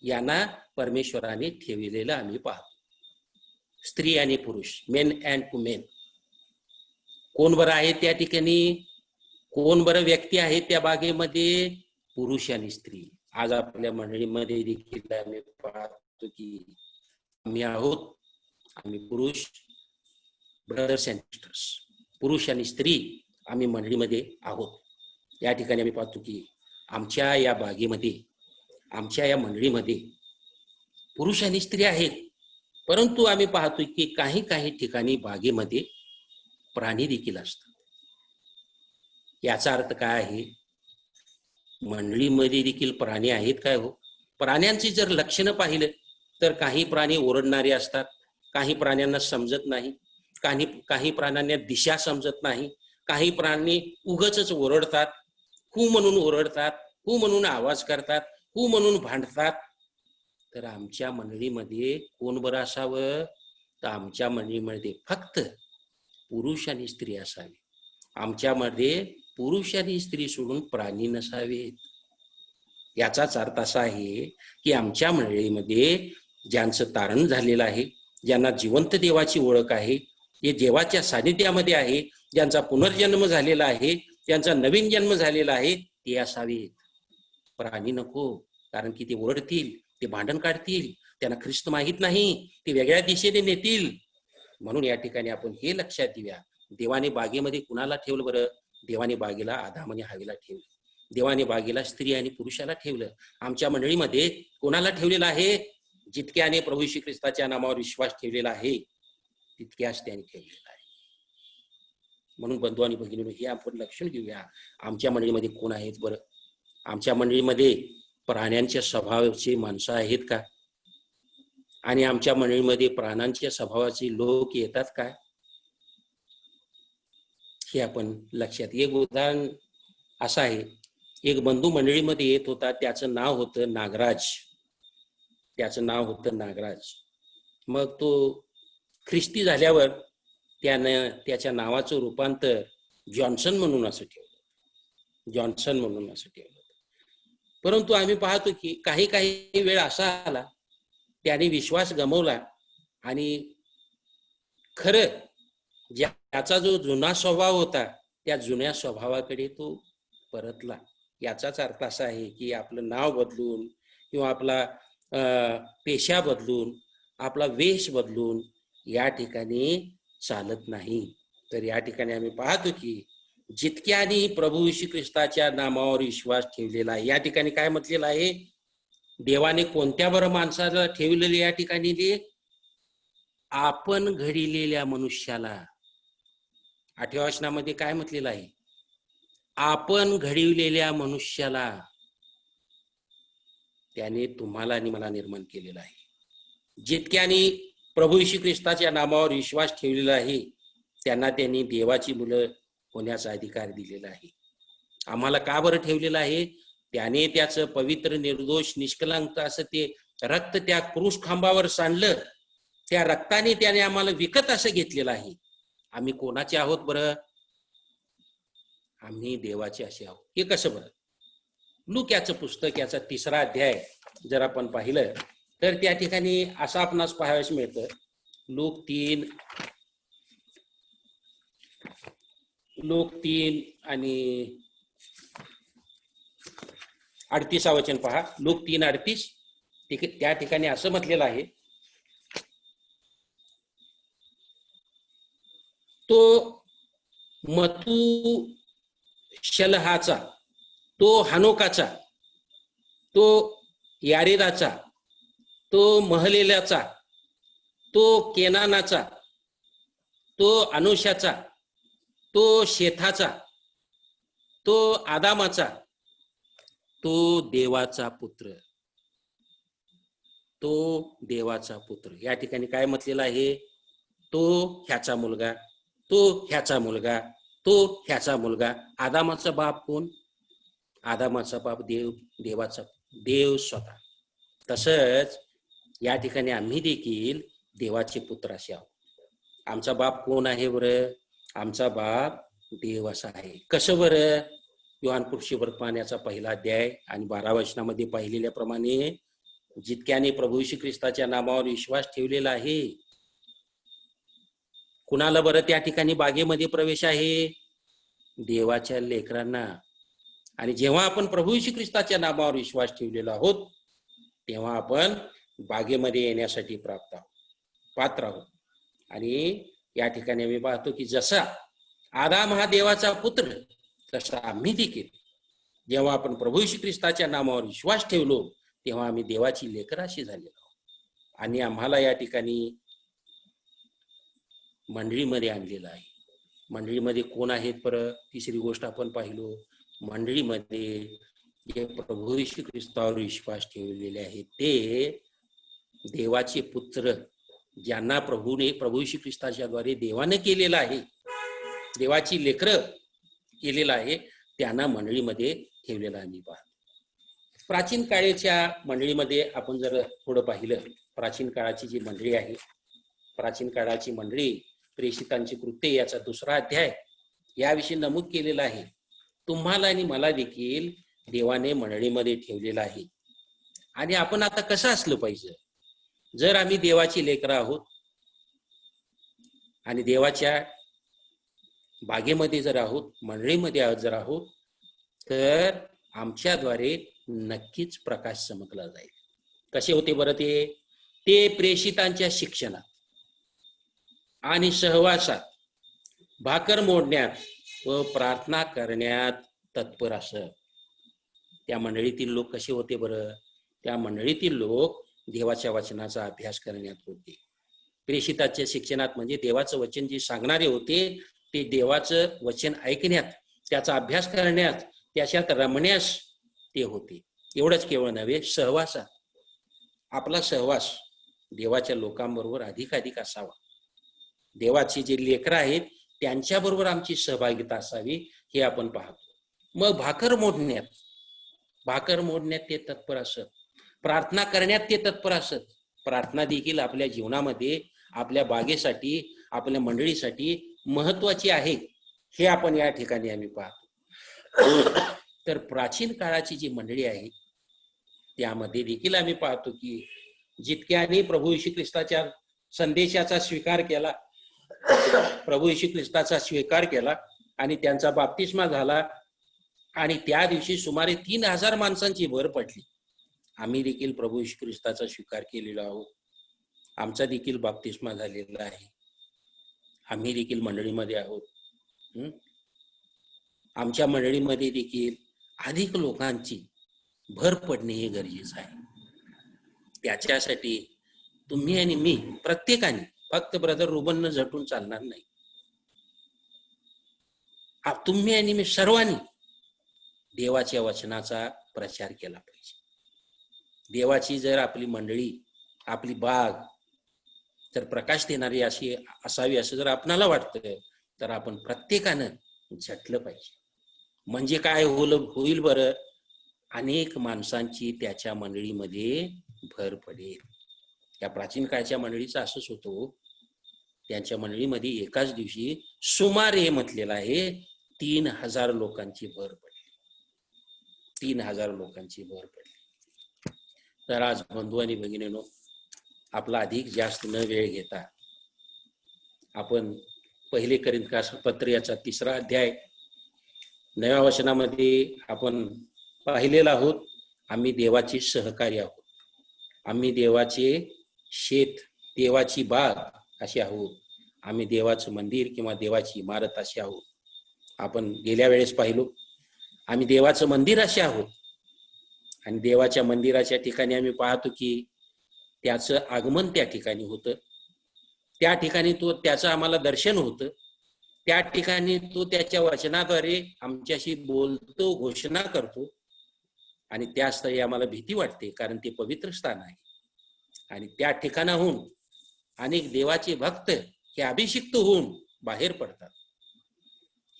यांना परमेश्वराने ठेवलेलं आम्ही पाहतो. स्त्री आणि पुरुष, मेन अँड वुमेन. कोण बरं आहे त्या ठिकाणी? कोण बरं व्यक्ती आहे त्या बागेमध्ये? पुरुष आणि स्त्री. आज आपल्या मंडळीमध्ये देखील आम्ही पाहतो की आम्ही आहोत, आम्ही पुरुष, ब्रदर्स अँड सिस्टर्स, पुरुष आणि स्त्री आम्ही मंडळीमध्ये आहोत. या ठिकाणी आम्ही पाहतो की आमच्या या बागेमध्ये, आमच्या या मंडळीमध्ये पुरुष आणि स्त्री आहेत. परंतु आम्ही पाहतो की काही काही ठिकाणी बागेमध्ये प्राणी देखील असतात. याचा अर्थ काय आहे? मंडळीमध्ये देखील प्राणी आहेत काय हो? प्राण्यांची जर लक्षणं पाहिलं तर काही प्राणी ओरडणारे असतात, काही प्राण्यांना समजत नाही, काही प्राण्यांना दिशा समजत नाही, काही प्राणी उगाचच ओरडतात, हू म्हणून ओरडतात, हू म्हणून आवाज करतात, हू म्हणून भांडतात. तर आमच्या मंडळीमध्ये कोण बरं असावं? तर आमच्या मंडळीमध्ये फक्त पुरुष आणि स्त्री असावे. आमच्यामध्ये पुरुष आणि स्त्री सोडून प्राणी नसावेत. याचाच अर्थ असा आहे की आमच्या मंडळीमध्ये ज्यांचं तारण झालेलं आहे, ज्यांना जिवंत देवाची ओळख आहे, जे देवाच्या सानिध्यामध्ये आहे, ज्यांचा पुनर्जन्म झालेला आहे, ज्यांचा नवीन जन्म झालेला आहे, ते असावेत. प्राणी नको. कारण की ते ओरडतील, ते भांडण काढतील, त्यांना ख्रिस्त माहित नाही, ते वेगळ्या दिशेने नेतील. म्हणून या ठिकाणी आपण हे लक्षात देऊया, देवाने बागेमध्ये कुणाला ठेवलं बरं? देवाने बागेला आदाम आणि हव्वाला ठेवलं. देवाने बागेला स्त्री आणि पुरुषाला ठेवलं. आमच्या मंडळीमध्ये कोणाला ठेवलेलं आहे? जितक्याने प्रभू श्री ख्रिस्ताच्या नामावर विश्वास ठेवलेला आहे तितक्याच त्याने ठेवलेला आहे. म्हणून बंधू आणि भगिनींनो, हे आपण लक्षण घेऊया. आमच्या मंडळीमध्ये कोण आहेत बरं? आमच्या मंडळीमध्ये प्राण्यांच्या स्वभावाची माणसं आहेत का? आणि आमच्या मंडळीमध्ये प्राणांच्या स्वभावाचे लोक येतात काय, हे आपण लक्षात. एक उदाहरण असं आहे, एक बंधू मंडळीमध्ये येत होता, त्याचं नाव होतं नागराज. मग तो ख्रिस्ती झाल्यावर त्यानं त्याच्या नावाचं रूपांतर जॉन्सन म्हणून असं ठेवलं. परंतु आम्ही पाहतो की काही वेळ असा आला, त्याने विश्वास गमावला आणि खरं ज्याचा जो जुना स्वभाव होता त्या जुन्या स्वभावाकडे तो परतला. याचाच अर्थ असा आहे की आपलं नाव बदलून किंवा आपला पेशा बदलून, आपला वेश बदलून या ठिकाणी चालत नाही. तर या ठिकाणी आम्ही पाहतो की जितक्यानी प्रभू येशू ख्रिस्ताच्या नामावर विश्वास ठेवलेला आहे, या ठिकाणी काय म्हटलेलं आहे, देवाने कोणत्या बरं माणसाला ठेवलेले, या ठिकाणी ते आपण घडिलेल्या मनुष्याला. 8व्या वचनामध्ये काय म्हटलेलं आहे, आपण घडविलेल्या मनुष्याला त्याने तुम्हाला आणि मला निर्माण केलेला आहे. जितक्यानी प्रभू येशू ख्रिस्ताच्या नामावर विश्वास ठेवलेला आहे त्यांना त्यांनी देवाची मुलं होण्याचा अधिकार दिलेला आहे. आम्हाला का बरं ठेवलेलं आहे, त्याने त्याचं पवित्र निर्दोष निष्कलंक असं ते रक्त त्या क्रूस खांबावर सांडलं, त्या रक्ताने त्याने आम्हाला विकत असं घेतलेलं आहे. आम्ही कोणाचे आहोत बरं, आम्ही देवाचे असे आहोत. हे कसं बरं, लूक याचं पुस्तक याचा 3रा अध्याय जर आपण पाहिलं तर त्या ठिकाणी असं आपणास पाहावयास मिळतं. लूक 3 आणि 38 वचन पहा. लूक 3:38 त्या ठिकाणी असं म्हटलेलं आहे, तो मतूशलहाचा, तो हनोकाचा, तो यारेदाचा, तो महलेलाचा, तो केनानाचा, तो अनुशाचा, तो शेथाचा, तो आदामाचा, तो देवाचा पुत्र. या ठिकाणी काय म्हटलेलं आहे, तो ह्याचा मुलगा, तो ह्याचा मुलगा, तो ह्याचा मुलगा. आदामाचा बाप कोण, आदामाचा बाप देव स्वतः. तसंच या ठिकाणी आम्ही देखील देवाचे पुत्र असे आहोत. आमचा बाप कोण आहे बरं, आमचा बाप देव असा आहे. कसं बरं, योहान कृषी वर्तमान याचा 1 अध्याय आणि 12 वचनामध्ये पाहिलेल्याप्रमाणे जितक्याने प्रभू येशू ख्रिस्ताच्या नामावर विश्वास ठेवलेला आहे, कुणाला बरं त्या ठिकाणी बागेमध्ये प्रवेश आहे, देवाच्या लेकरांना. आणि जेव्हा आपण प्रभू येशू ख्रिस्ताच्या नामावर विश्वास ठेवलेला आहोत तेव्हा आपण बागेमध्ये येण्यासाठी पात्र आहोत. आणि या ठिकाणी आम्ही पाहतो की जसा आदाम हा देवाचा पुत्र, तसा आम्ही देखील जेव्हा आपण प्रभू येशू ख्रिस्ताच्या नामावर विश्वास ठेवलो तेव्हा आम्ही देवाची लेकराशी झालेलो आहोत. आणि आम्हाला या ठिकाणी मंडळीमध्ये आणलेलं आहे. मंडळीमध्ये कोण आहेत परत, तिसरी गोष्ट आपण पाहिलो, मंडळीमध्ये जे प्रभू येशू ख्रिस्तावर विश्वास ठेवलेले आहेत ते देवाचे पुत्र, ज्यांना प्रभू येशू ख्रिस्ताच्या द्वारे देवाने केलेलं आहे, देवाची लेकरं केलेलं आहे, त्यांना मंडळीमध्ये ठेवलेलं आम्ही पाहतो. प्राचीन काळाच्या मंडळीमध्ये आपण जर थोडं पाहिलं, प्राचीन काळाची जी मंडळी आहे, प्राचीन काळाची मंडळी प्रेषितांची कृत्ये याचा 2रा अध्याय याविषयी नमूद केलेला आहे. तुम्हाला आणि मला देखील देवाने मंडळीमध्ये ठेवलेलं आहे. आणि आपण आता कसं असलं पाहिजे, जर आम्ही देवाची लेकरं आहोत आणि देवाच्या बागेमध्ये जर आहोत, मंडळीमध्ये जर आहोत, तर आमच्याद्वारे नक्कीच प्रकाश चमकला जाईल. कसे होते बरं ते प्रेषितांच्या शिक्षणात आणि सहवासात, भाकर मोडण्यात व प्रार्थना करण्यात तत्पर असत. त्या मंडळीतील लोक कसे होते बरं, त्या मंडळीतील लोक देवाच्या वचनाचा अभ्यास करण्यात होते. प्रेषिताच्या शिक्षणात म्हणजे देवाचं वचन जे सांगणारे होते ते देवाचं वचन ऐकण्यात, त्याचा अभ्यास करण्यात, त्याच्यात रमण्यास ते होते. एवढंच केवळ नव्हे, सहवासात, आपला सहवास देवाच्या लोकांबरोबर अधिकाधिक असावा. देवाची जे लेकरं आहेत त्यांच्याबरोबर आमची सहभागिता असावी हे आपण पाहतो. मग भाकर मोडण्यात ते तत्पर असत, प्रार्थना करण्यात ते तत्पर असत. प्रार्थना देखील आपल्या जीवनामध्ये, आपल्या बागेसाठी, आपल्या मंडळीसाठी महत्वाची आहे हे आपण या ठिकाणी आम्ही पाहतो. तर प्राचीन काळाची जी मंडळी आहे त्यामध्ये देखील आम्ही पाहतो की जितक्याने प्रभू येशू ख्रिस्ताच्या संदेशाचा स्वीकार केला, प्रभू येशू ख्रिस्ताचा स्वीकार केला आणि त्यांचा बाप्तिस्मा झाला आणि त्या दिवशी सुमारे 3000 माणसांची भर पडली. आम्ही देखील प्रभू येशू ख्रिस्ताचा स्वीकार केलेला आहोत, आमचा देखील बाप्तिस्मा झालेला आहे, आम्ही देखील मंडळीमध्ये आहोत. आमच्या मंडळीमध्ये देखील अधिक लोकांची भर पडणे हे गरजेचं आहे. त्याच्यासाठी तुम्ही आणि मी प्रत्येकाने, फक्त ब्रदर रुबननं झटून चालणार नाही, तुम्ही आणि मी सर्वांनी देवाच्या वचनाचा प्रचार केला पाहिजे. देवाची जर आपली मंडळी, आपली बाग जर प्रकाश देणारी अशी असावी असं जर आपणाला वाटतं तर आपण प्रत्येकानं झटलं पाहिजे. म्हणजे काय होईल बरं, अनेक माणसांची त्याच्या मंडळीमध्ये भर पडेल. त्या प्राचीन काळच्या मंडळीचं असंच होतं. त्यांच्या मंडळीमध्ये एकाच दिवशी सुमारे म्हटलेलं आहे 3000 लोकांची भर पडली. 3000 लोकांची भर पडली. तर आज बंधू आणि भगिनींनो, आपला अधिक जास्त न वेळ घेता आपण पहिले कोरिन्थी पत्र याचा 3रा अध्याय नव्या वचनामध्ये आपण पाहिलेला आहोत. आम्ही देवाचे सहकारी आहोत, आम्ही देवाचे शेत, देवाची बाग असे आहोत, आम्ही देवाचं मंदिर किंवा देवाची इमारत असे आहोत. आपण गेल्या वेळेस पाहिलो आम्ही देवाचं मंदिर असे आहोत आणि देवाच्या मंदिराच्या ठिकाणी आम्ही पाहतो की त्याचं आगमन त्या ठिकाणी होतं, त्या ठिकाणी त्याचं आम्हाला दर्शन होतं, त्या ठिकाणी तो त्याच्या वचनाद्वारे आमच्याशी बोलतो, घोषणा करतो आणि त्या स्थळी आम्हाला भीती वाटते कारण ते पवित्र स्थान आहे. आणि त्या ठिकाणाहून अनेक देवाचे भक्त हे अभिषिक्त होऊन बाहेर पडतात.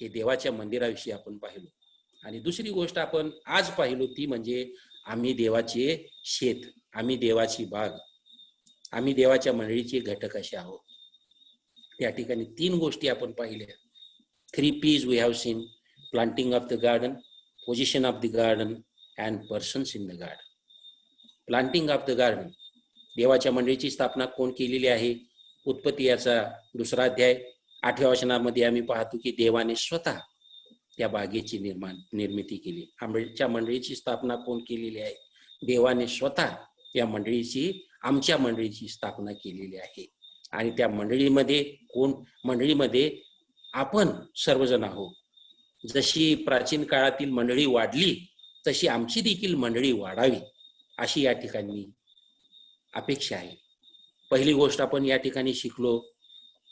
हे देवाच्या मंदिराविषयी आपण पाहिलो. आणि दुसरी गोष्ट आपण आज पाहिलो ती म्हणजे आम्ही देवाचे शेत, आम्ही देवाची बाग, आम्ही देवाच्या मंडळीचे घटक असे आहोत. त्या ठिकाणी 3 गोष्टी आपण पाहिल्या. 3 P's we have seen: planting of the garden, position of the garden and persons in the garden. Planting of the garden, देवाच्या मंडळीची स्थापना कोण केलेली आहे? उत्पत्ती याचा 2रा अध्याय 8व्या वचनामध्ये आम्ही पाहतो की देवाने स्वतः त्या बागेची निर्मिती केली. आमच्या मंडळीची स्थापना कोण केलेली आहे? देवाने स्वतः या मंडळीची, आमच्या मंडळीची स्थापना केलेली आहे. आणि त्या मंडळीमध्ये आपण सर्वजण आहोत. जशी प्राचीन काळातील मंडळी वाढली तशी आमची देखील मंडळी वाढावी अशी या ठिकाणी अपेक्षा आहे. पहिली गोष्ट आपण या ठिकाणी शिकलो,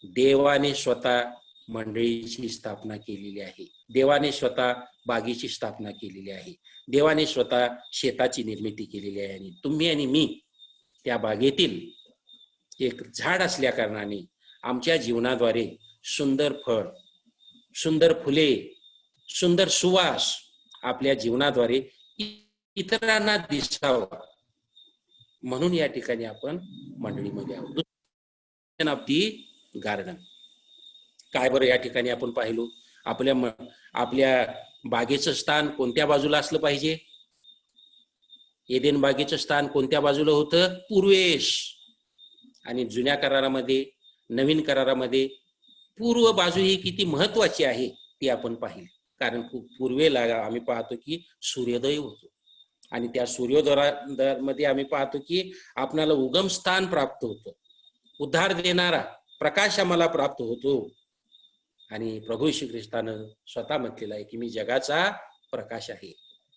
देवाने स्वतः मंडळीची स्थापना केलेली आहे, देवाने स्वतः बागेची स्थापना केलेली आहे, देवाने स्वतः शेताची निर्मिती केलेली आहे. आणि तुम्ही आणि मी त्या बागेतील एक झाड असल्या कारणाने आमच्या जीवनाद्वारे सुंदर फळ, सुंदर फुले, सुंदर सुवास आपल्या जीवनाद्वारे इतरांना दिसावा म्हणून या ठिकाणी आपण मंडळीमध्ये आहोत. ऑफ दी गार्डन काय बरं या ठिकाणी आपण पाहिलो, आपल्या बागेचं स्थान कोणत्या बाजूला असलं पाहिजे? एदेन बागेचं स्थान कोणत्या बाजूला होतं? पूर्वेस. आणि जुन्या करारामध्ये, नवीन करारामध्ये पूर्व बाजू ही किती महत्वाची आहे ती आपण पाहिली. कारण पूर्वेला आम्ही पाहतो की सूर्योदय होतो आणि त्या सूर्योदयामध्ये आम्ही पाहतो की आपणाला उगम स्थान प्राप्त होतं, उद्धार देणारा प्रकाश आम्हाला प्राप्त होतो. आणि प्रभू श्री ख्रिस्तानं स्वतः म्हटलेला आहे की मी जगाचा प्रकाश आहे.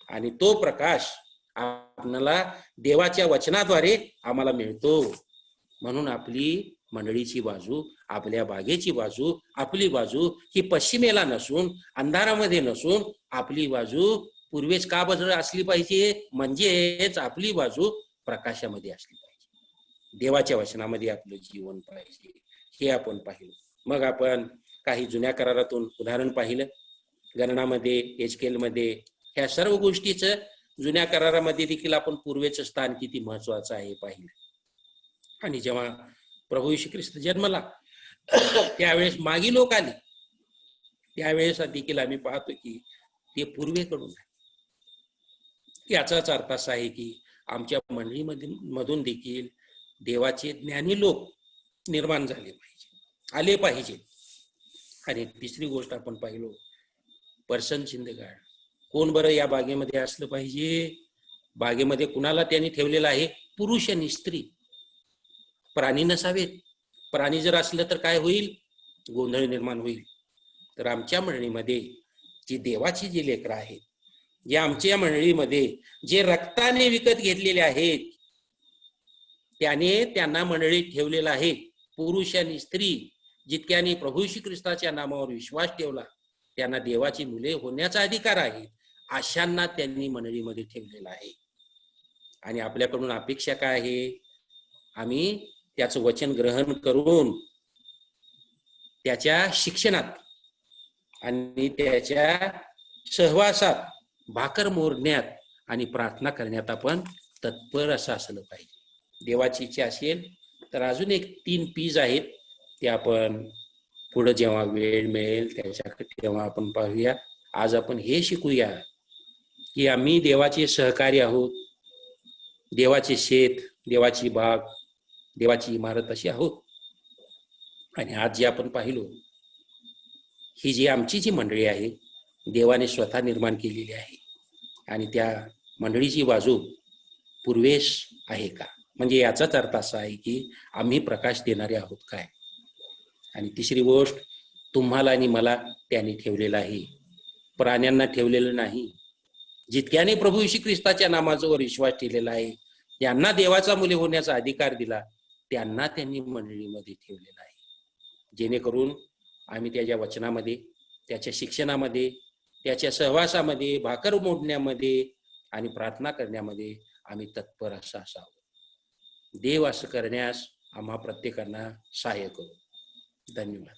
आणि तो प्रकाश आपल्याला देवाच्या वचनाद्वारे आम्हाला मिळतो. म्हणून आपली मंडळीची बाजू, आपल्या बागेची बाजू, आपली बाजू ही पश्चिमेला नसून, अंधारामध्ये नसून, आपली बाजू पूर्वेस का बाजूला असली पाहिजे? म्हणजेच आपली बाजू प्रकाशामध्ये असली पाहिजे. देवाच्या वचनामध्ये आपलं जीवन पाहिजे, हे आपण पाहिलं. मग आपण काही जुन्या करारातून उदाहरण पाहिलं. गणनामध्ये, एचकेलमध्ये, ह्या सर्व गोष्टीचं जुन्या करारामध्ये देखील आपण पूर्वेचं स्थान किती महत्वाचं आहे पाहिलं. आणि जेव्हा प्रभू येशू ख्रिस्त जन्मला त्यावेळेस मागी लोक आले, त्यावेळेस देखील आम्ही पाहतो की ते पूर्वेकडून आहे. याचाच अर्थ असा आहे की आमच्या मधून देखील देवाचे ज्ञानी लोक निर्माण झाले पाहिजे, आले पाहिजे. आणि तिसरी गोष्ट आपण पाहिलो, पर्सन इन द गार्डन. कोण बरं या बागेमध्ये असलं पाहिजे? बागेमध्ये कुणाला त्यांनी ठेवलेलं आहे? पुरुष आणि स्त्री. प्राणी नसावेत. प्राणी जर असलं तर काय होईल? गोंधळ निर्माण होईल. तर आमच्या मंडळीमध्ये जी देवाची जी लेकरं आहेत, जे आमच्या मंडळीमध्ये जे रक्ताने विकत घेतलेले आहेत, त्यांना मंडळीत ठेवलेलं आहे. पुरुष आणि स्त्री जितक्याने प्रभू येशू ख्रिस्ताच्या नामावर विश्वास ठेवला त्यांना देवाची मुले होण्याचा अधिकार आहे. अशांना त्यांनी मंडळीमध्ये ठेवलेला आहे. आणि आपल्याकडून अपेक्षा काय आहे? आम्ही त्याचं वचन ग्रहण करून त्याच्या शिक्षणात आणि त्याच्या सहवासात, भाकर मोडण्यात आणि प्रार्थना करण्यात आपण तत्पर असं असलं पाहिजे. देवाची इच्छा असेल तर अजून एक 3 P's आहेत, ते आपण पुढे जेव्हा वेळ मिळेल त्याच्याकडे तेव्हा आपण पाहूया. आज आपण हे शिकूया की आम्ही देवाचे सहकारी आहोत, देवाचे शेत, देवाची बाग, देवाची इमारत अशी आहोत. आणि आज जे आपण पाहिलो, ही जी आमची जी मंडळी आहे देवाने स्वतः निर्माण केलेली आहे. आणि त्या मंडळीची बाजू पूर्वेश आहे का? म्हणजे याचाच अर्थ असा आहे की आम्ही प्रकाश देणारे आहोत काय? आणि तिसरी गोष्ट, तुम्हाला आणि मला त्याने ठेवलेलं आहे, प्राण्यांना ठेवलेलं नाही. जितक्याने प्रभू येशू ख्रिस्ताच्या नामावर विश्वास ठेवलेला आहे, ज्यांना देवाचा मुले होण्याचा अधिकार दिला, त्यांना त्यांनी मंडळीमध्ये ठेवलेला आहे. जेणेकरून आम्ही त्याच्या वचनामध्ये, त्याच्या शिक्षणामध्ये, त्याच्या सहवासामध्ये, भाकर मोडण्यामध्ये आणि प्रार्थना करण्यामध्ये आम्ही तत्पर असं असावं. देव असं करण्यास आम्हा प्रत्येकांना सहाय्य करू. धन्यवाद.